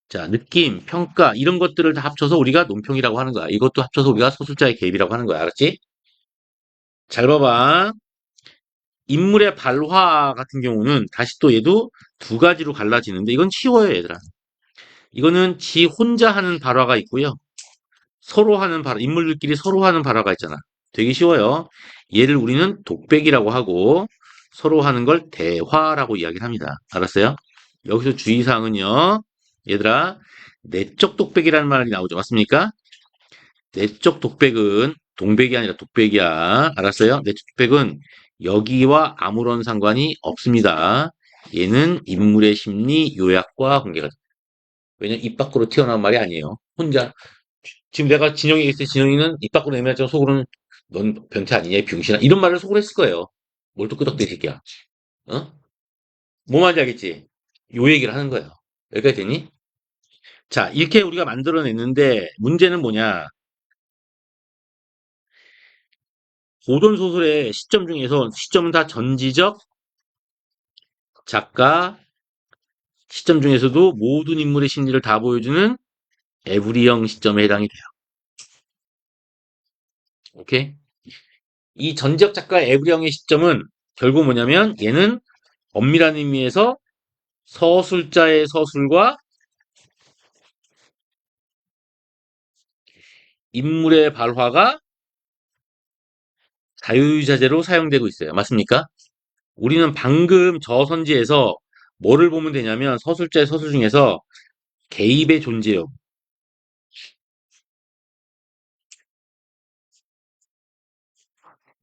자, 느낌, 평가 이런 것들을 다 합쳐서 우리가 논평이라고 하는 거야. 이것도 합쳐서 우리가 서술자의 개입이라고 하는 거야. 알았지? 잘 봐봐. 인물의 발화 같은 경우는 다시 또 얘도 두 가지로 갈라지는데 이건 쉬워요, 얘들아. 이거는 지 혼자 하는 발화가 있고요. 서로 하는 발화, 인물들끼리 서로 하는 발화가 있잖아. 되게 쉬워요. 얘를 우리는 독백이라고 하고 서로 하는 걸 대화라고 이야기를 합니다. 알았어요? 여기서 주의사항은요. 얘들아, 내적 독백이라는 말이 나오죠. 맞습니까? 내적 독백은 동백이 아니라 독백이야. 알았어요? 내적 독백은 여기와 아무런 상관이 없습니다. 얘는 인물의 심리 요약과 관계가 됩니다. 왜냐면 입 밖으로 튀어나온 말이 아니에요. 혼자 지금 내가 진영이가 있을 때 진영이는 입 밖으로 내밀었지만 속으로는 넌 변태 아니냐 이 병신아 이런 말을 속으로 했을 거예요. 뭘 또 끄덕대 이 새끼야. 어? 뭐 말인지 알겠지? 요 얘기를 하는 거예요. 여기까지 되니? 자 이렇게 우리가 만들어냈는데 문제는 뭐냐? 고전 소설의 시점 중에서 시점은 다 전지적 작가 시점 중에서도 모든 인물의 심리를 다 보여주는 에브리형 시점에 해당이 돼요. 오케이? 이 전지적 작가 에브리형의 시점은 결국 뭐냐면 얘는 엄밀한 의미에서 서술자의 서술과 인물의 발화가 자유자재로 사용되고 있어요. 맞습니까? 우리는 방금 저 선지에서 뭐를 보면 되냐면 서술자의 서술 중에서 개입의 존재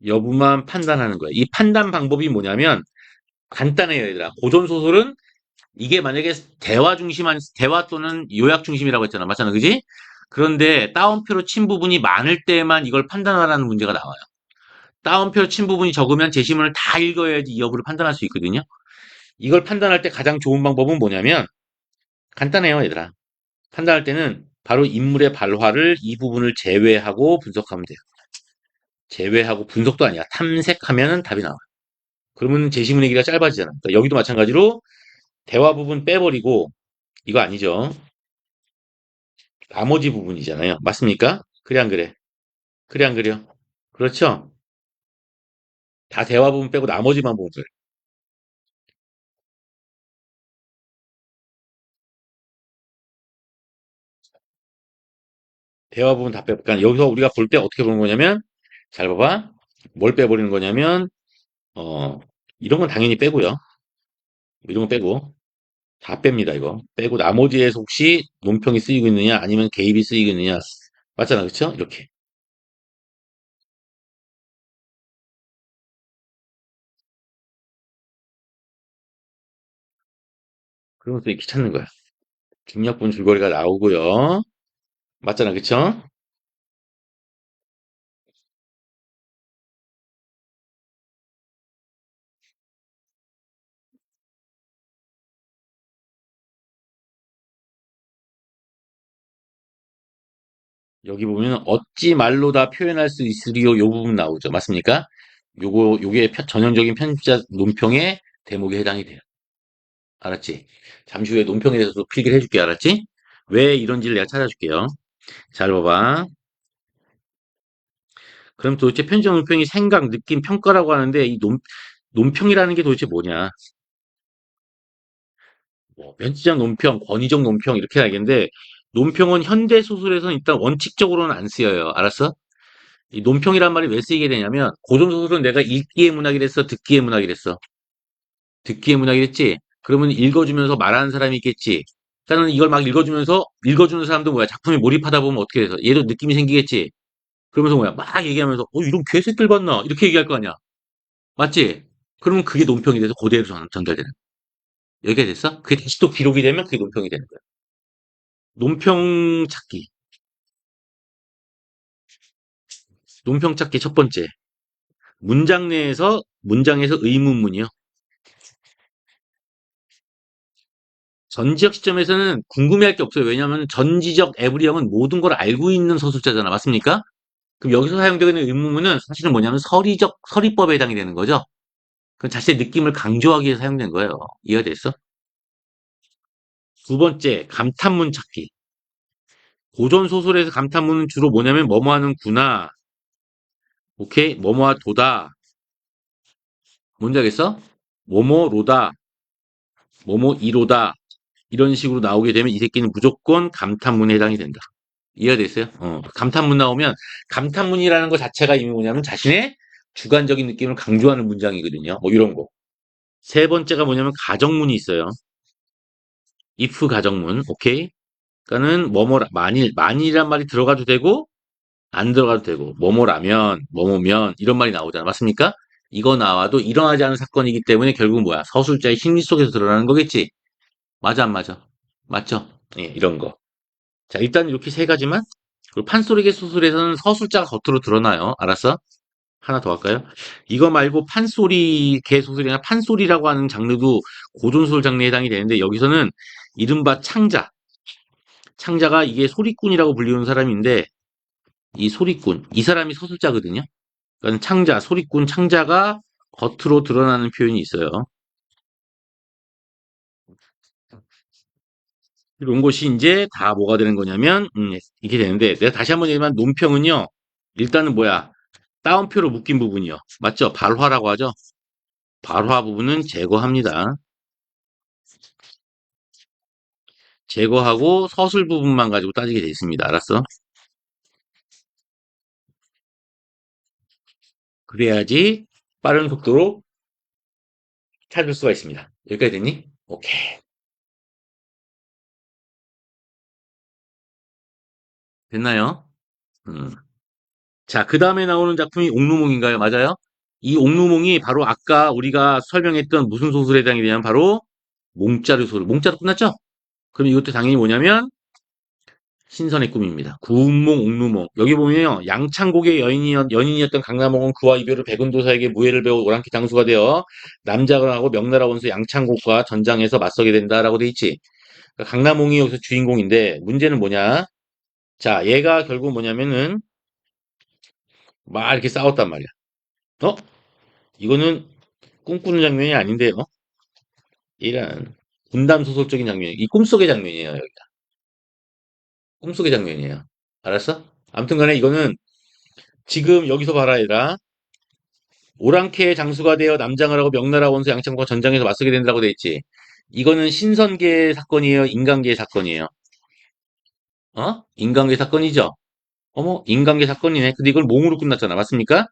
여부만 판단하는 거예요. 이 판단 방법이 뭐냐면 간단해요, 얘들아. 고전 소설은 이게 만약에 대화 또는 요약 중심이라고 했잖아. 맞잖아, 그지? 그런데 따옴표로 친 부분이 많을 때만 이걸 판단하라는 문제가 나와요. 따옴표로 친 부분이 적으면 제시문을 다 읽어야지 이 여부를 판단할 수 있거든요. 이걸 판단할 때 가장 좋은 방법은 뭐냐면 간단해요, 얘들아. 판단할 때는 바로 인물의 발화를 이 부분을 제외하고 분석하면 돼요. 제외하고 분석도 아니야. 탐색하면 답이 나와. 그러면 제시문의 길이가 짧아지잖아. 그러니까 여기도 마찬가지로 대화 부분 빼버리고 이거 아니죠. 나머지 부분이잖아요. 맞습니까? 그래 안 그래? 그래 안 그래요? 그렇죠? 다 대화 부분 빼고 나머지만 보면 그래. 대화 부분 다 빼고 그러니까 여기서 우리가 볼 때 어떻게 보는 거냐면 잘 봐봐. 뭘 빼버리는 거냐면 어 이런 건 당연히 빼고요. 이런 거 빼고 다 뺍니다, 이거. 빼고 나머지에서 혹시 논평이 쓰이고 있느냐, 아니면 개입이 쓰이고 있느냐. 맞잖아, 그쵸? 이렇게. 그러면서 이렇게 찾는 거야. 중력분 줄거리가 나오고요. 맞잖아, 그쵸? 여기 보면 어찌 말로 다 표현할 수 있으리요 요 부분 나오죠. 맞습니까? 요게 전형적인 편집자 논평의 대목에 해당이 돼요. 알았지? 잠시 후에 논평에 대해서도 필기를 해줄게. 알았지? 왜 이런지를 내가 찾아줄게요. 잘 봐봐. 그럼 도대체 편집자 논평이 생각, 느낌, 평가라고 하는데 이 논평이라는 게 도대체 뭐냐? 뭐 편집자 논평, 권위적 논평 이렇게 알겠는데 논평은 현대 소설에서는 일단 원칙적으로는 안 쓰여요. 알았어? 이 논평이란 말이 왜 쓰이게 되냐면 고전 소설은 내가 읽기의 문학이랬어, 듣기의 문학이랬어. 듣기의 문학이랬지. 그러면 읽어주면서 말하는 사람이 있겠지. 일단은 이걸 막 읽어주면서 읽어주는 사람도 뭐야 작품에 몰입하다 보면 어떻게 돼서 얘도 느낌이 생기겠지. 그러면서 뭐야 막 얘기하면서 이런 개새끼들 봤나 이렇게 얘기할 거 아니야. 맞지? 그러면 그게 논평이 돼서 그대로 전달되는. 여기가 됐어? 그게 다시 또 기록이 되면 그게 논평이 되는 거야. 논평 찾기. 논평 찾기 첫 번째. 문장에서 의문문이요. 전지적 시점에서는 궁금해할 게 없어요. 왜냐하면 전지적 에브리형은 모든 걸 알고 있는 서술자잖아. 맞습니까? 그럼 여기서 사용되고 있는 의문문은 사실은 뭐냐면 서리법에 해당이 되는 거죠. 그 자신의 느낌을 강조하기 위해 사용된 거예요. 이해가 됐어? 두 번째, 감탄문 찾기. 고전 소설에서 감탄문은 주로 뭐냐면 뭐뭐 하는구나. 오케이? 뭐뭐하 도다. 뭔지 알겠어? 뭐뭐로다. 뭐뭐이로다. 이런 식으로 나오게 되면 이 새끼는 무조건 감탄문에 해당이 된다. 이해가 됐어요? 감탄문 나오면 감탄문이라는 것 자체가 이미 뭐냐면 자신의 주관적인 느낌을 강조하는 문장이거든요. 뭐 이런 거. 세 번째가 뭐냐면 가정문이 있어요. if 가정문. 오케이? 그러니까는 만일이란 말이 들어가도 되고 안 들어가도 되고 뭐뭐라면 뭐뭐면 이런 말이 나오잖아. 맞습니까? 이거 나와도 일어나지 않은 사건이기 때문에 결국 뭐야? 서술자의 심리 속에서 드러나는 거겠지. 맞아 안 맞아? 맞죠? 예, 이런 거. 자, 일단 이렇게 세 가지만. 그리고 판소리계 소설에서는 서술자가 겉으로 드러나요. 알았어? 하나 더 할까요? 이거 말고 판소리계 소설이나 판소리라고 하는 장르도 고전소설 장르에 해당이 되는데 여기서는 이른바 창자가 이게 소리꾼이라고 불리는 사람인데 이 소리꾼, 이 사람이 서술자거든요. 그러니까 소리꾼, 창자가 겉으로 드러나는 표현이 있어요. 이런 것이 이제 다 뭐가 되는 거냐면 이렇게 되는데 내가 다시 한번 얘기하면 논평은요. 일단은 뭐야? 따옴표로 묶인 부분이요. 맞죠? 발화라고 하죠. 발화 부분은 제거합니다. 제거하고 서술 부분만 가지고 따지게 돼 있습니다. 알았어? 그래야지 빠른 속도로 찾을 수가 있습니다. 여기까지 됐니? 오케이. 됐나요? 음. 자, 그 다음에 나오는 작품이 옥루몽인가요? 맞아요? 이 옥루몽이 바로 아까 우리가 설명했던 무슨 소설에 해당이 되냐면 바로 몽자루 소설. 몽자루 끝났죠? 그럼 이것도 당연히 뭐냐면 신선의 꿈입니다. 구운몽, 옥루몽. 여기 보면요. 양창곡의 연인이었던 강남홍은 그와 이별을 백은도사에게 무예를 배워 오랑캐 장수가 되어 남자하고 명나라 원수 양창곡과 전장에서 맞서게 된다라고 돼 있지. 그러니까 강남홍이 여기서 주인공인데 문제는 뭐냐? 자, 얘가 결국 뭐냐면은 막 이렇게 싸웠단 말이야. 어? 이거는 꿈꾸는 장면이 아닌데요. 이런 분담 소설적인 장면. 이 꿈속의 장면이에요. 여기. 꿈속의 장면이에요. 알았어? 아무튼 간에 이거는 지금 여기서 봐라 얘들아. 오랑캐의 장수가 되어 남장을 하고 명나라 원수 양창과 전장에서 맞서게 된다고 돼 있지. 이거는 신선계 사건이에요? 인간계 사건이에요? 인간계 사건이죠? 어머, 인간계 사건이네. 근데 이걸 몽으로 끝났잖아. 맞습니까?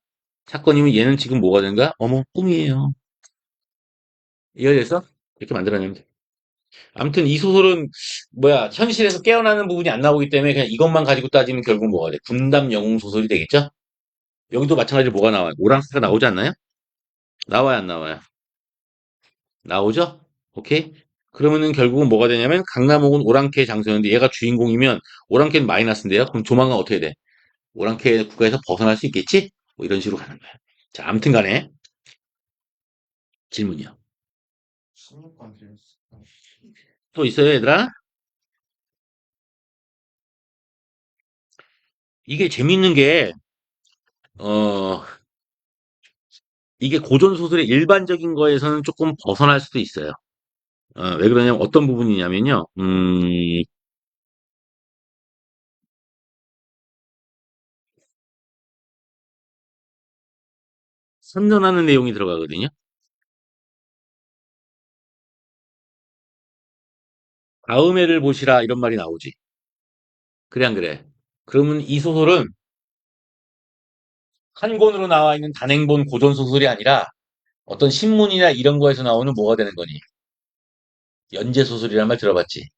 사건이면 얘는 지금 뭐가 된가? 어머, 꿈이에요. 이해돼서? 이렇게 만들어내면 돼. 아무튼 이 소설은 뭐야 현실에서 깨어나는 부분이 안 나오기 때문에 그냥 이것만 가지고 따지면 결국 뭐가 돼? 분담 영웅 소설이 되겠죠? 여기도 마찬가지로 뭐가 나와요? 오랑캐가 나오지 않나요? 나와요, 안 나와요? 나오죠? 오케이? 그러면은 결국은 뭐가 되냐면 강남옥은 오랑캐 장소였는데 얘가 주인공이면 오랑캐는 마이너스인데요. 그럼 조만간 어떻게 돼? 오랑캐 국가에서 벗어날 수 있겠지? 뭐 이런 식으로 가는 거야. 자, 아무튼 간에 질문이요. 또 있어요, 얘들아? 이게 재밌는 게, 어, 이게 고전소설의 일반적인 거에서는 조금 벗어날 수도 있어요. 왜 그러냐면 어떤 부분이냐면요. 선전하는 내용이 들어가거든요. 다음 해를 보시라 이런 말이 나오지. 그래 안 그래? 그러면 이 소설은 한 권으로 나와 있는 단행본 고전소설이 아니라 어떤 신문이나 이런 거에서 나오는 뭐가 되는 거니? 연재소설이란 말 들어봤지?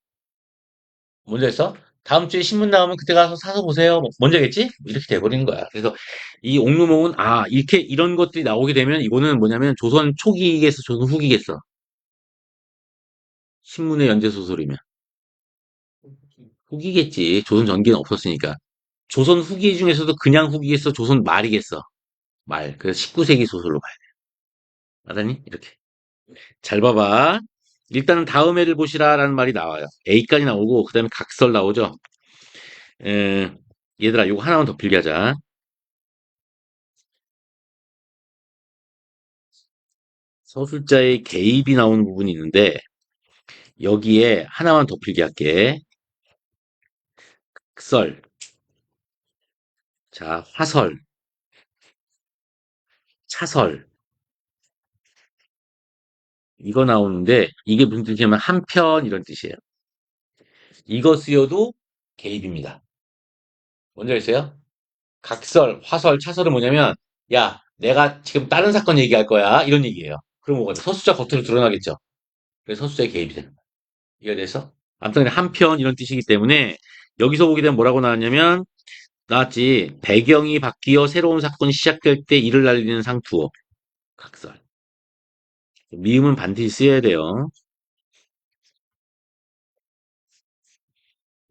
뭔지 알어? 다음 주에 신문 나오면 그때 가서 사서 보세요. 뭐, 뭔지 알겠지? 뭐 이렇게 돼버리는 거야. 그래서 이 옥루몽은 이렇게 이런 것들이 나오게 되면 이거는 뭐냐면 조선 초기겠어, 조선 후기겠어. 신문의 연재소설이면. 후기겠지. 조선 전기는 없었으니까. 조선 후기 중에서도 그냥 후기겠어, 조선 말이겠어. 말. 그래서 19세기 소설로 봐야 돼. 알았니? 이렇게. 잘 봐봐. 일단은 다음 해를 보시라라는 말이 나와요. A까지 나오고, 그 다음에 각설 나오죠. 에, 얘들아, 요거 하나만 더 필기 하자. 서술자의 개입이 나오는 부분이 있는데, 여기에 하나만 더 필기 할게. 각설, 자, 화설, 차설. 이거 나오는데, 이게 무슨 뜻이냐면, 한편, 이런 뜻이에요. 이거 쓰여도 개입입니다. 뭔지 아세요? 각설, 화설, 차설은 뭐냐면, 야, 내가 지금 다른 사건 얘기할 거야. 이런 얘기예요. 그럼 뭐가 돼? 서술자 겉으로 드러나겠죠. 그래서 서술자의 개입이 되는 거야. 이해돼서? 아무튼 한편 이런 뜻이기 때문에 여기서 보게 되면 뭐라고 나왔냐면 나왔지. 배경이 바뀌어 새로운 사건이 시작될 때 이를 날리는 상투어. 각설. 미음은 반드시 쓰여야 돼요.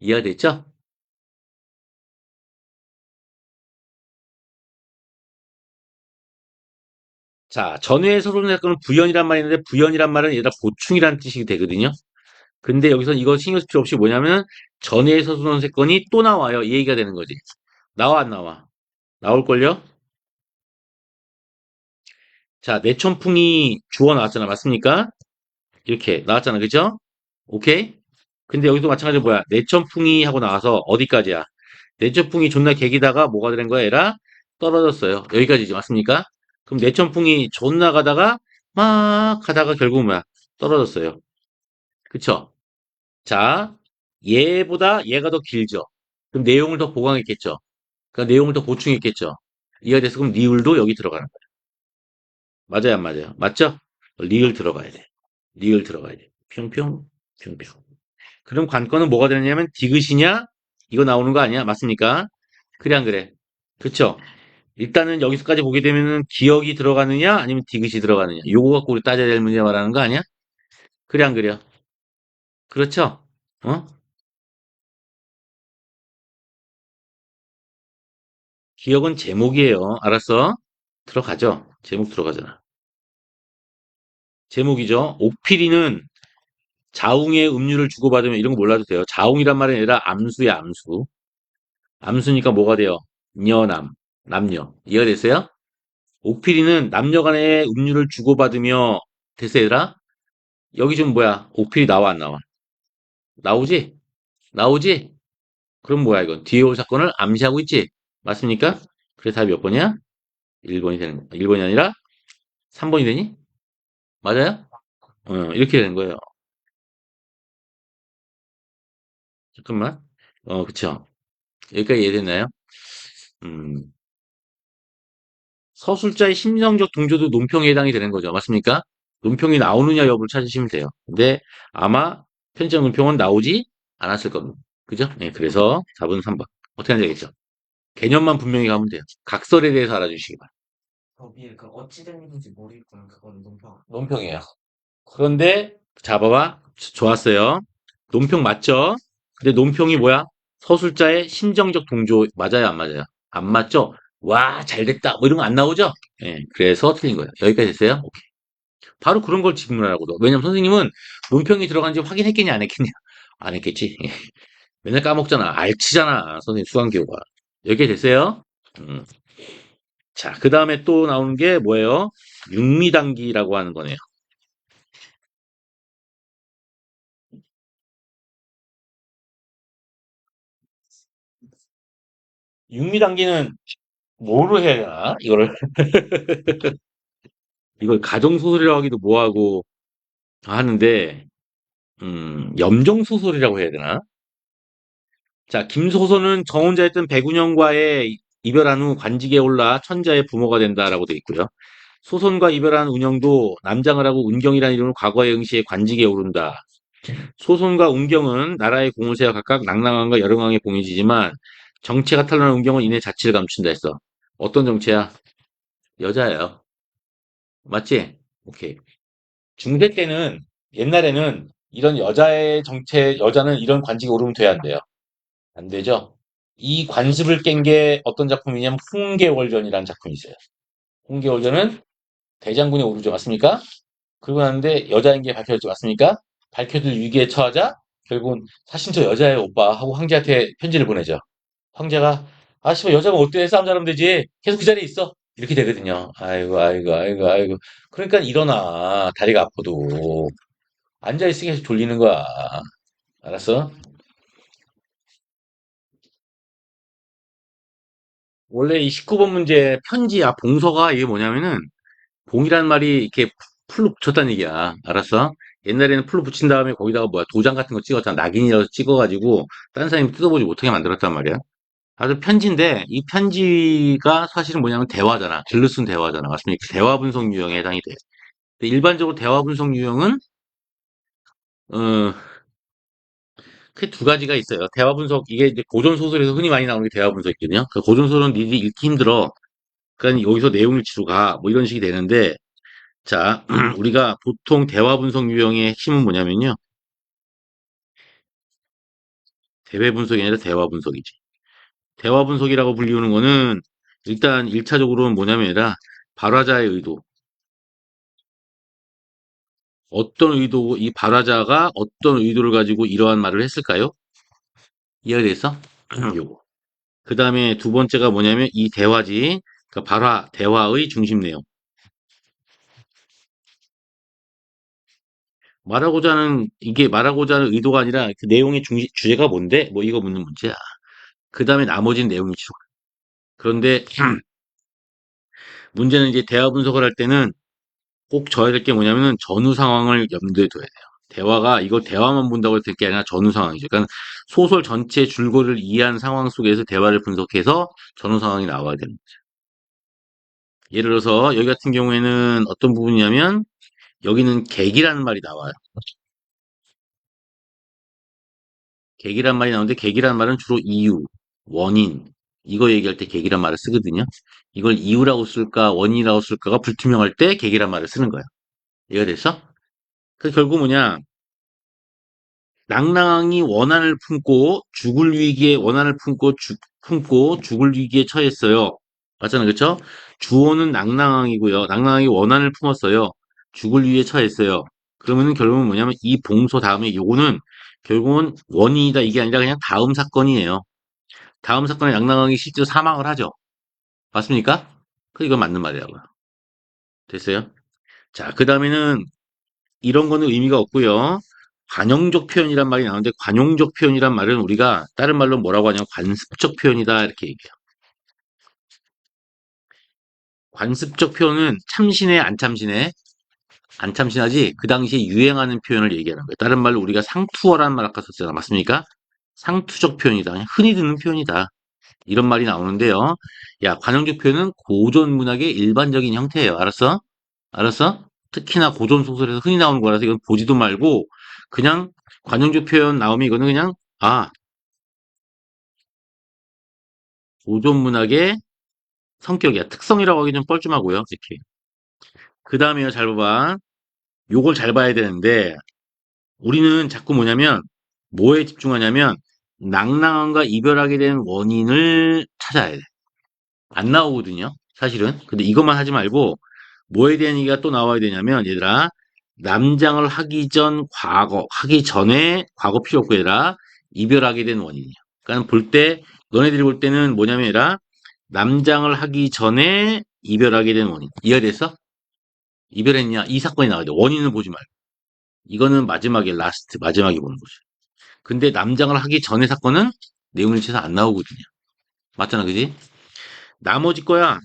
이해됐죠? 자, 전회의 서론 사건은 부연이란 말이 있는데 부연이란 말은 얘가 보충이란 뜻이 되거든요. 근데 여기서 이거 신경 쓸 필요 없이 뭐냐면 전회의 서론 사건이 또 나와요. 이 얘기가 되는 거지. 나와 안 나와? 나올걸요? 자, 내천풍이 주어 나왔잖아. 맞습니까? 이렇게 나왔잖아. 그죠? 오케이? 근데 여기도 마찬가지로 뭐야? 내천풍이 하고 나와서 어디까지야? 내천풍이 존나 개기다가 뭐가 된 거야? 얘라 떨어졌어요. 여기까지지. 맞습니까? 그럼 내천풍이 존나 가다가 막 가다가 결국 뭐야? 떨어졌어요. 그쵸? 자, 얘보다 얘가 더 길죠? 그럼 내용을 더 보강했겠죠? 그러니까 내용을 더 보충했겠죠? 이해가 돼서 그럼 리을도 여기 들어가는 거야. 맞아요, 안 맞아요? 맞죠? 리을 들어가야 돼. 리을 들어가야 돼. 평평, 평평. 그럼 관건은 뭐가 되느냐면 디귿이냐? 이거 나오는 거 아니야? 맞습니까? 그래 안 그래? 그쵸? 일단은 여기서까지 보게 되면은 기억이 들어가느냐 아니면 디귿이 들어가느냐 요거 갖고 우리 따져야 될 문제 말하는 거 아니야? 그래 안 그래요? 그렇죠? 어? 기억은 제목이에요. 알았어? 들어가죠? 제목 들어가잖아. 제목이죠. 옥필이는 자웅의 음료를 주고받으면 이런 거 몰라도 돼요. 자웅이란 말은 아니라 암수야, 암수. 암수니까 뭐가 돼요? 녀남, 남녀. 이해가 됐어요? 옥필이는 남녀 간의 음료를 주고받으며 됐어 얘들아? 여기 좀 뭐야? 옥필이 나와 안 나와? 나오지? 나오지? 그럼 뭐야 이건? 뒤에 올 사건을 암시하고 있지? 맞습니까? 그래서 답이 몇 번이야? 1번이 되는 거야. 1번이 아니라 3번이 되니? 맞아요? 이렇게 되는 거예요. 잠깐만. 그쵸. 여기까지 이해됐나요? 음, 서술자의 심정적 동조도 논평에 해당이 되는 거죠. 맞습니까? 논평이 나오느냐 여부를 찾으시면 돼요. 근데 아마 편집장 논평은 나오지 않았을 겁니다. 그죠? 네, 그래서 답은 3번. 어떻게 하면 되겠죠? 개념만 분명히 가면 돼요. 각설에 대해서 알아주시기 바랍니다. 거기에 그 어찌 된 일인지 모르겠구나. 그건 논평. 논평이에요. 그런데 자, 봐봐. 좋았어요. 논평 맞죠? 근데 논평이 뭐야? 서술자의 심정적 동조 맞아요, 안 맞아요? 안 맞죠? 와, 잘 됐다. 뭐 이런 거 안 나오죠? 예, 그래서 틀린 거예요. 여기까지 됐어요? 오케이. 바로 그런 걸 질문하라고. 왜냐면 선생님은 논평이 들어간지 확인했겠냐, 안 했겠냐? 안 했겠지. 예. 맨날 까먹잖아. 알치잖아. 선생님 수강교과. 여기까지 됐어요? 음. 자, 그 다음에 또 나오는 게 뭐예요? 육미단기라고 하는 거네요. 육미단기는 뭐로 해야 되나? 이걸 가정소설이라고 하기도 뭐하고 하는데, 염정소설이라고 해야 되나? 자, 김소선은 정 혼자였던 백운영과의 이별한 후 관직에 올라 천자의 부모가 된다라고 되어 있고요. 소선과 이별한 운영도 남장을 하고 운경이라는 이름으로 과거의 응시에 관직에 오른다. 소선과 운경은 나라의 공을 세워 각각 낭랑왕과 여령왕의 봉이지만 정체가 탄로난 운경은 이내 자취를 감춘다 했어. 어떤 정체야? 여자예요. 맞지? 오케이. 중세 때는 옛날에는 이런 여자의 정체, 여자는 이런 관직에 오르면 돼야 안 돼요. 안 되죠? 이 관습을 깬 게 어떤 작품이냐면 홍계월전이라는 작품이 있어요. 홍계월전은 대장군에 오르죠. 맞습니까? 그러고 나는데 여자인 게 밝혀졌지. 맞습니까? 밝혀질 위기에 처하자 결국은 사실 저 여자예요 오빠 하고 황제한테 편지를 보내죠. 황제가 아 씨발 여자가 어때 싸움 잘하면 되지 계속 그 자리에 있어 이렇게 되거든요. 아이고 아이고 아이고 아이고 그러니까 일어나 다리가 아파도 앉아있으니까 계속 졸리는 거야. 알았어? 원래 이 19번 문제 편지야 봉서가 이게 뭐냐면은 봉이라는 말이 이렇게 풀로 붙였다는 얘기야. 알았어? 옛날에는 풀로 붙인 다음에 거기다가 뭐야 도장 같은 거 찍었잖아. 낙인이라도 찍어가지고 딴 사람이 뜯어보지 못하게 만들었단 말이야. 아주 편지인데 이 편지가 사실은 뭐냐면 대화잖아. 글로 쓴 대화잖아. 맞습니까? 대화 분석 유형에 해당이 돼. 근데 일반적으로 대화 분석 유형은 어, 크게 두 가지가 있어요. 대화 분석 이게 이제 고전 소설에서 흔히 많이 나오는 게 대화 분석이거든요. 그 고전 소설은 니들이 읽기 힘들어. 그러니까 여기서 내용을 치고 가. 뭐 이런 식이 되는데 자, 우리가 보통 대화 분석 유형의 핵심은 뭐냐면요. 대외 분석이 아니라 대화 분석이지. 대화 분석이라고 불리우는 거는 일단 1차적으로는 뭐냐면 발화자의 의도. 어떤 의도, 이 발화자가 어떤 의도를 가지고 이러한 말을 했을까요? 이해가 됐어? 요거. 그 다음에 두 번째가 뭐냐면 이 대화지, 그러니까 대화의 중심 내용. 이게 말하고자 하는 의도가 아니라 그 내용의 주제가 뭔데? 뭐 이거 묻는 문제야. 그 다음에 나머지는 내용이 추가. 그런데 문제는 이제 대화 분석을 할 때는 꼭 져야 될 게 뭐냐면은 전후 상황을 염두에 둬야 돼요. 대화가 이거 대화만 본다고 될 게 아니라 전후 상황이죠. 그러니까 소설 전체 줄거리를 이해한 상황 속에서 대화를 분석해서 전후 상황이 나와야 되는 거죠. 예를 들어서 여기 같은 경우에는 어떤 부분이냐면 여기는 계기라는 말이 나와요. 계기란 말이 나오는데 계기란 말은 주로 이유, 원인 이거 얘기할 때 계기란 말을 쓰거든요. 이걸 이유라고 쓸까 원인이라고 쓸까가 불투명할 때 계기란 말을 쓰는 거예요. 이해가 됐어? 그 결국 뭐냐? 낭랑이 원한을 품고 죽을 위기에 원한을 품고 죽을 위기에 처했어요. 맞잖아요, 그렇죠? 주어는 낭랑왕이고요. 낭랑왕이 원한을 품었어요. 죽을 위기에 처했어요. 그러면은 결국은 뭐냐면 이 봉서 다음에 요거는 결국은 원인이다 이게 아니라 그냥 다음 사건이에요. 다음 사건에 낭랑왕이 실제로 사망을 하죠. 맞습니까? 그 이건 맞는 말이라고요. 됐어요? 자, 그 다음에는 이런 거는 의미가 없고요. 관용적 표현이란 말이 나오는데 관용적 표현이란 말은 우리가 다른 말로 뭐라고 하냐면 관습적 표현이다 이렇게 얘기해요. 관습적 표현은 참신해 안 참신해? 안 참신하지? 그 당시에 유행하는 표현을 얘기하는 거예요. 다른 말로 우리가 상투어라는 말 아까 썼잖아. 맞습니까? 상투적 표현이다. 그냥 흔히 듣는 표현이다. 이런 말이 나오는데요. 야, 관용적 표현은 고전 문학의 일반적인 형태예요. 알았어? 알았어? 특히나 고전 소설에서 흔히 나오는 거라서 이건 보지도 말고 그냥 관용적 표현 나오면 이거는 그냥 아, 고전 문학의 성격이야. 특성이라고 하기 좀 뻘쭘하고요. 이렇게. 그 다음에요. 잘 봐봐. 요걸 잘 봐야 되는데 우리는 자꾸 뭐냐면, 뭐에 집중하냐면, 낭낭한과 이별하게 된 원인을 찾아야 돼. 안 나오거든요, 사실은. 근데 이것만 하지 말고, 뭐에 대한 얘기가 또 나와야 되냐면, 얘들아, 남장을 하기 전 과거, 하기 전에 과거 필요 없고, 얘들아, 이별하게 된 원인이야. 그러니까 볼 때, 너네들이 볼 때는 뭐냐면, 얘들아, 남장을 하기 전에 이별하게 된 원인. 이해됐어? 이별했냐? 이 사건이 나와야 돼. 원인을 보지 말고. 이거는 마지막에, 라스트, 마지막에 보는 거지. 근데 남장을 하기 전의 사건은 내용일치에서 안 나오거든요. 맞잖아, 그지? 나머지 거야.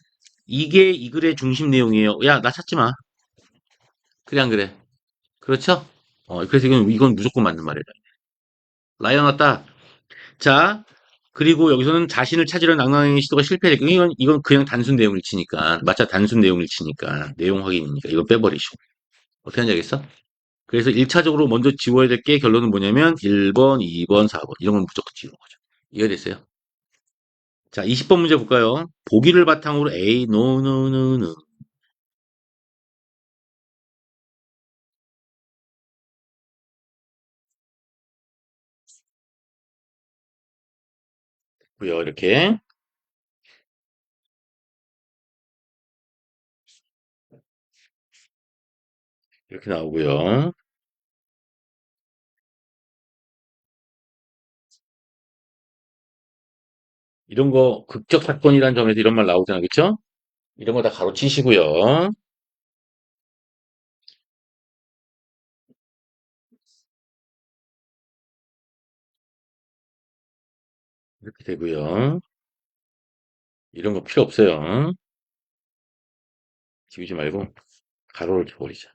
이게 이 글의 중심 내용이에요. 야, 나 찾지 마. 그래, 안 그래? 그렇죠? 그래서 이건 무조건 맞는 말이다. 라이언 왔다. 자, 그리고 여기서는 자신을 찾으려 낭낭의 시도가 실패했고, 이건 그냥 단순 내용을 치니까. 맞자, 단순 내용을 치니까. 내용 확인이니까. 이거 빼버리시고. 어떻게 하는지 알겠어? 그래서 1차적으로 먼저 지워야 될 게 결론은 뭐냐면, 1번, 2번, 4번. 이런 건 무조건 지우는 거죠. 이해됐어요? 자, 20번 문제 볼까요? 보기를 바탕으로 A, no, no, no, no. 고요, 이렇게. 이렇게 나오고요. 이런 거 극적 사건이라는 점에서 이런 말 나오잖아, 그쵸? 이런 거 다 가로치시고요. 이렇게 되고요. 이런 거 필요 없어요. 지우지 말고 가로를 줘버리자.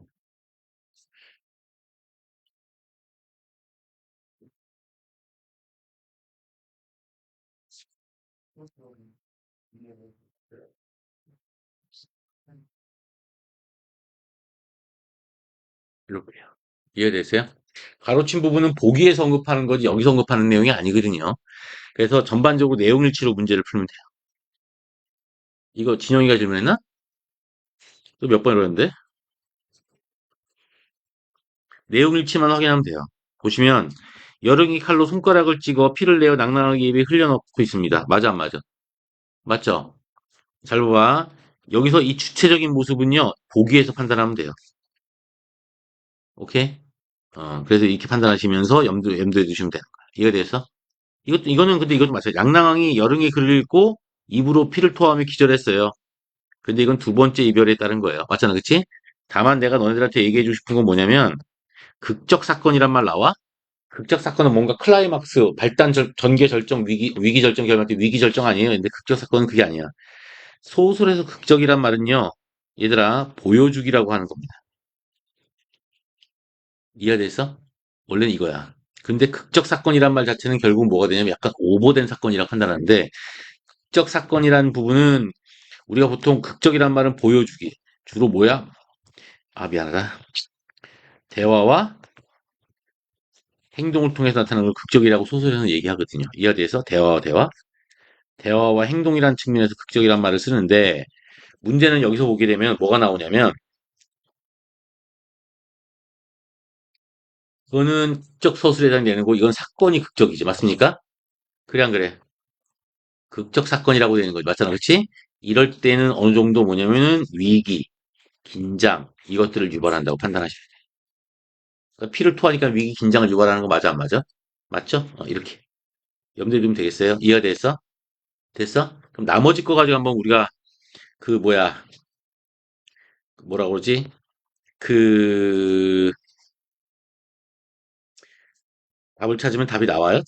이렇게요. 이해되세요? 가로친 부분은 보기에서 언급하는 거지 여기서 언급하는 내용이 아니거든요. 그래서 전반적으로 내용일치로 문제를 풀면 돼요. 이거 진영이가 질문했나? 또 몇 번 이러는데? 내용일치만 확인하면 돼요. 보시면 여릉이 칼로 손가락을 찍어 피를 내어 낭낭하게 입에 흘려넣고 있습니다. 맞아 안 맞아? 맞죠? 잘 봐봐. 여기서 이 주체적인 모습은요, 보기에서 판단하면 돼요. 오케이? 그래서 이렇게 판단하시면서 염두에 두시면 되는 거야. 이해가 됐어? 이거는 근데 이것도 마찬가지. 양랑왕이 여릉의 글을 읽고 입으로 피를 토하며 기절했어요. 근데 이건 두 번째 이별에 따른 거예요. 맞잖아, 그치? 다만 내가 너네들한테 얘기해주고 싶은 건 뭐냐면, 극적 사건이란 말 나와? 극적 사건은 뭔가 클라이막스, 전개 절정, 위기 절정 결말 때 위기 절정 아니에요. 근데 극적 사건은 그게 아니야. 소설에서 극적이란 말은요, 얘들아, 보여주기라고 하는 겁니다. 이해됐어? 원래는 이거야. 근데 극적 사건이란 말 자체는 결국 뭐가 되냐면 약간 오버된 사건이라고 판단하는데, 극적 사건이라는 부분은 우리가 보통 극적이란 말은 보여주기. 주로 뭐야? 아, 미안하다. 대화와 행동을 통해서 나타나는 걸 극적이라고 소설에서는 얘기하거든요. 이에 대해서 대화와 대화, 대화와 행동이란 측면에서 극적이란 말을 쓰는데, 문제는 여기서 보게 되면 뭐가 나오냐면, 그거는 극적 서술에 해당되는 거, 이건 사건이 극적이지. 맞습니까? 그래, 안 그래? 극적 사건이라고 되는 거지. 맞잖아. 그렇지? 이럴 때는 어느 정도 뭐냐면은 위기, 긴장, 이것들을 유발한다고 판단하시면 돼요. 그러니까 피를 토하니까 위기, 긴장을 유발하는 거 맞아, 안 맞아? 맞죠? 이렇게. 염두에 두면 되겠어요? 이해가 됐어? 됐어? 그럼 나머지 거 가지고 한번 우리가 그 뭐야, 뭐라 그러지? 그 답을 찾으면 답이 나와요?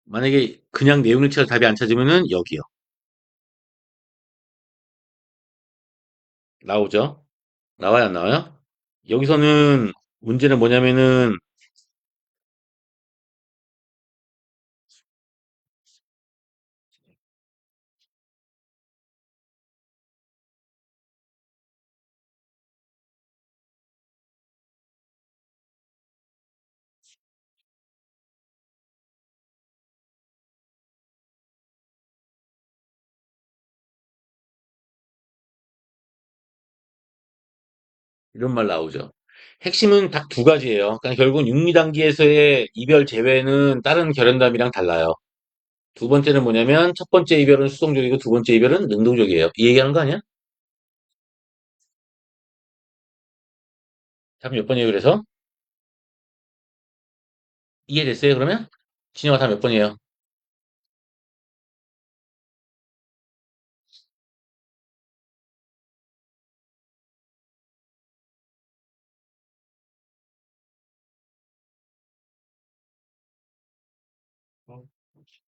만약에 그냥 내용을 찾아 답이 안 찾으면은 여기요. 나오죠? 나와요, 안 나와요? 여기서는 문제는 뭐냐면은 이런 말 나오죠. 핵심은 딱 두 가지예요. 그러니까 결국은 육리 단계에서의 이별 제외는 다른 결연담이랑 달라요. 두 번째는 뭐냐면 첫 번째 이별은 수동적이고 두 번째 이별은 능동적이에요. 이 얘기하는 거 아니야? 답 몇 번이에요, 그래서? 이해됐어요, 그러면? 진영아 답 몇 번이에요?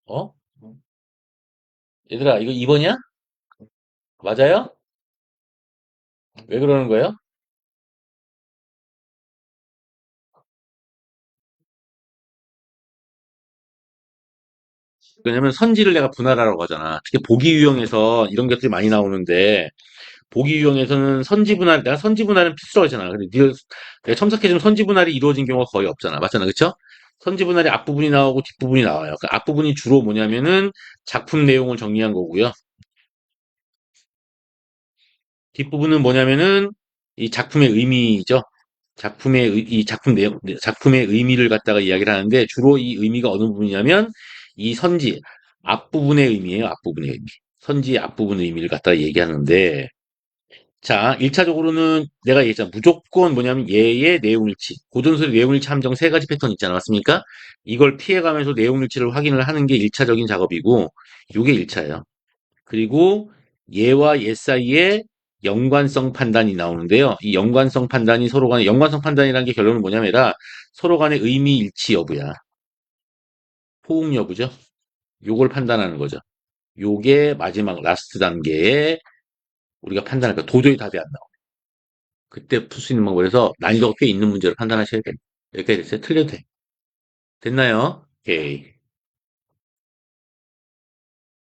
어? 얘들아, 이거 2번이야? 맞아요? 왜 그러는 거예요? 왜냐면 선지를 내가 분할하라고 하잖아. 특히 보기 유형에서 이런 것들이 많이 나오는데, 보기 유형에서는 선지 분할, 내가 선지 분할은 필수라고 했잖아. 근데 내가 첨삭해주면 선지 분할이 이루어진 경우가 거의 없잖아. 맞잖아. 그쵸? 선지 분할이 앞부분이 나오고 뒷부분이 나와요. 그 앞부분이 주로 뭐냐면은 작품 내용을 정리한 거고요. 뒷부분은 뭐냐면은 이 작품의 의미죠. 이 작품 내용, 작품의 의미를 갖다가 이야기를 하는데 주로 이 의미가 어느 부분이냐면 이 선지 앞부분의 의미예요. 앞부분의 의미. 선지 앞부분 의미를 갖다가 얘기하는데 자, 1차적으로는 내가 얘기했잖아. 무조건 뭐냐면 얘의 내용일치. 고전술의 내용일치 함정 세 가지 패턴 있잖아. 맞습니까? 이걸 피해가면서 내용일치를 확인을 하는 게 1차적인 작업이고 이게 1차예요. 그리고 얘와 얘 사이에 연관성 판단이 나오는데요. 이 연관성 판단이 서로 간에 연관성 판단이라는 게 결론은 뭐냐면 서로 간의 의미 일치 여부야. 호응 여부죠. 요걸 판단하는 거죠. 요게 마지막 라스트 단계에 우리가 판단할 거 도저히 답이 안 나와. 그때 풀 수 있는 방법에서 난이도가 꽤 있는 문제를 판단하셔야 돼요. 여기까지 됐어요? 틀려도 돼. 됐나요? 오케이.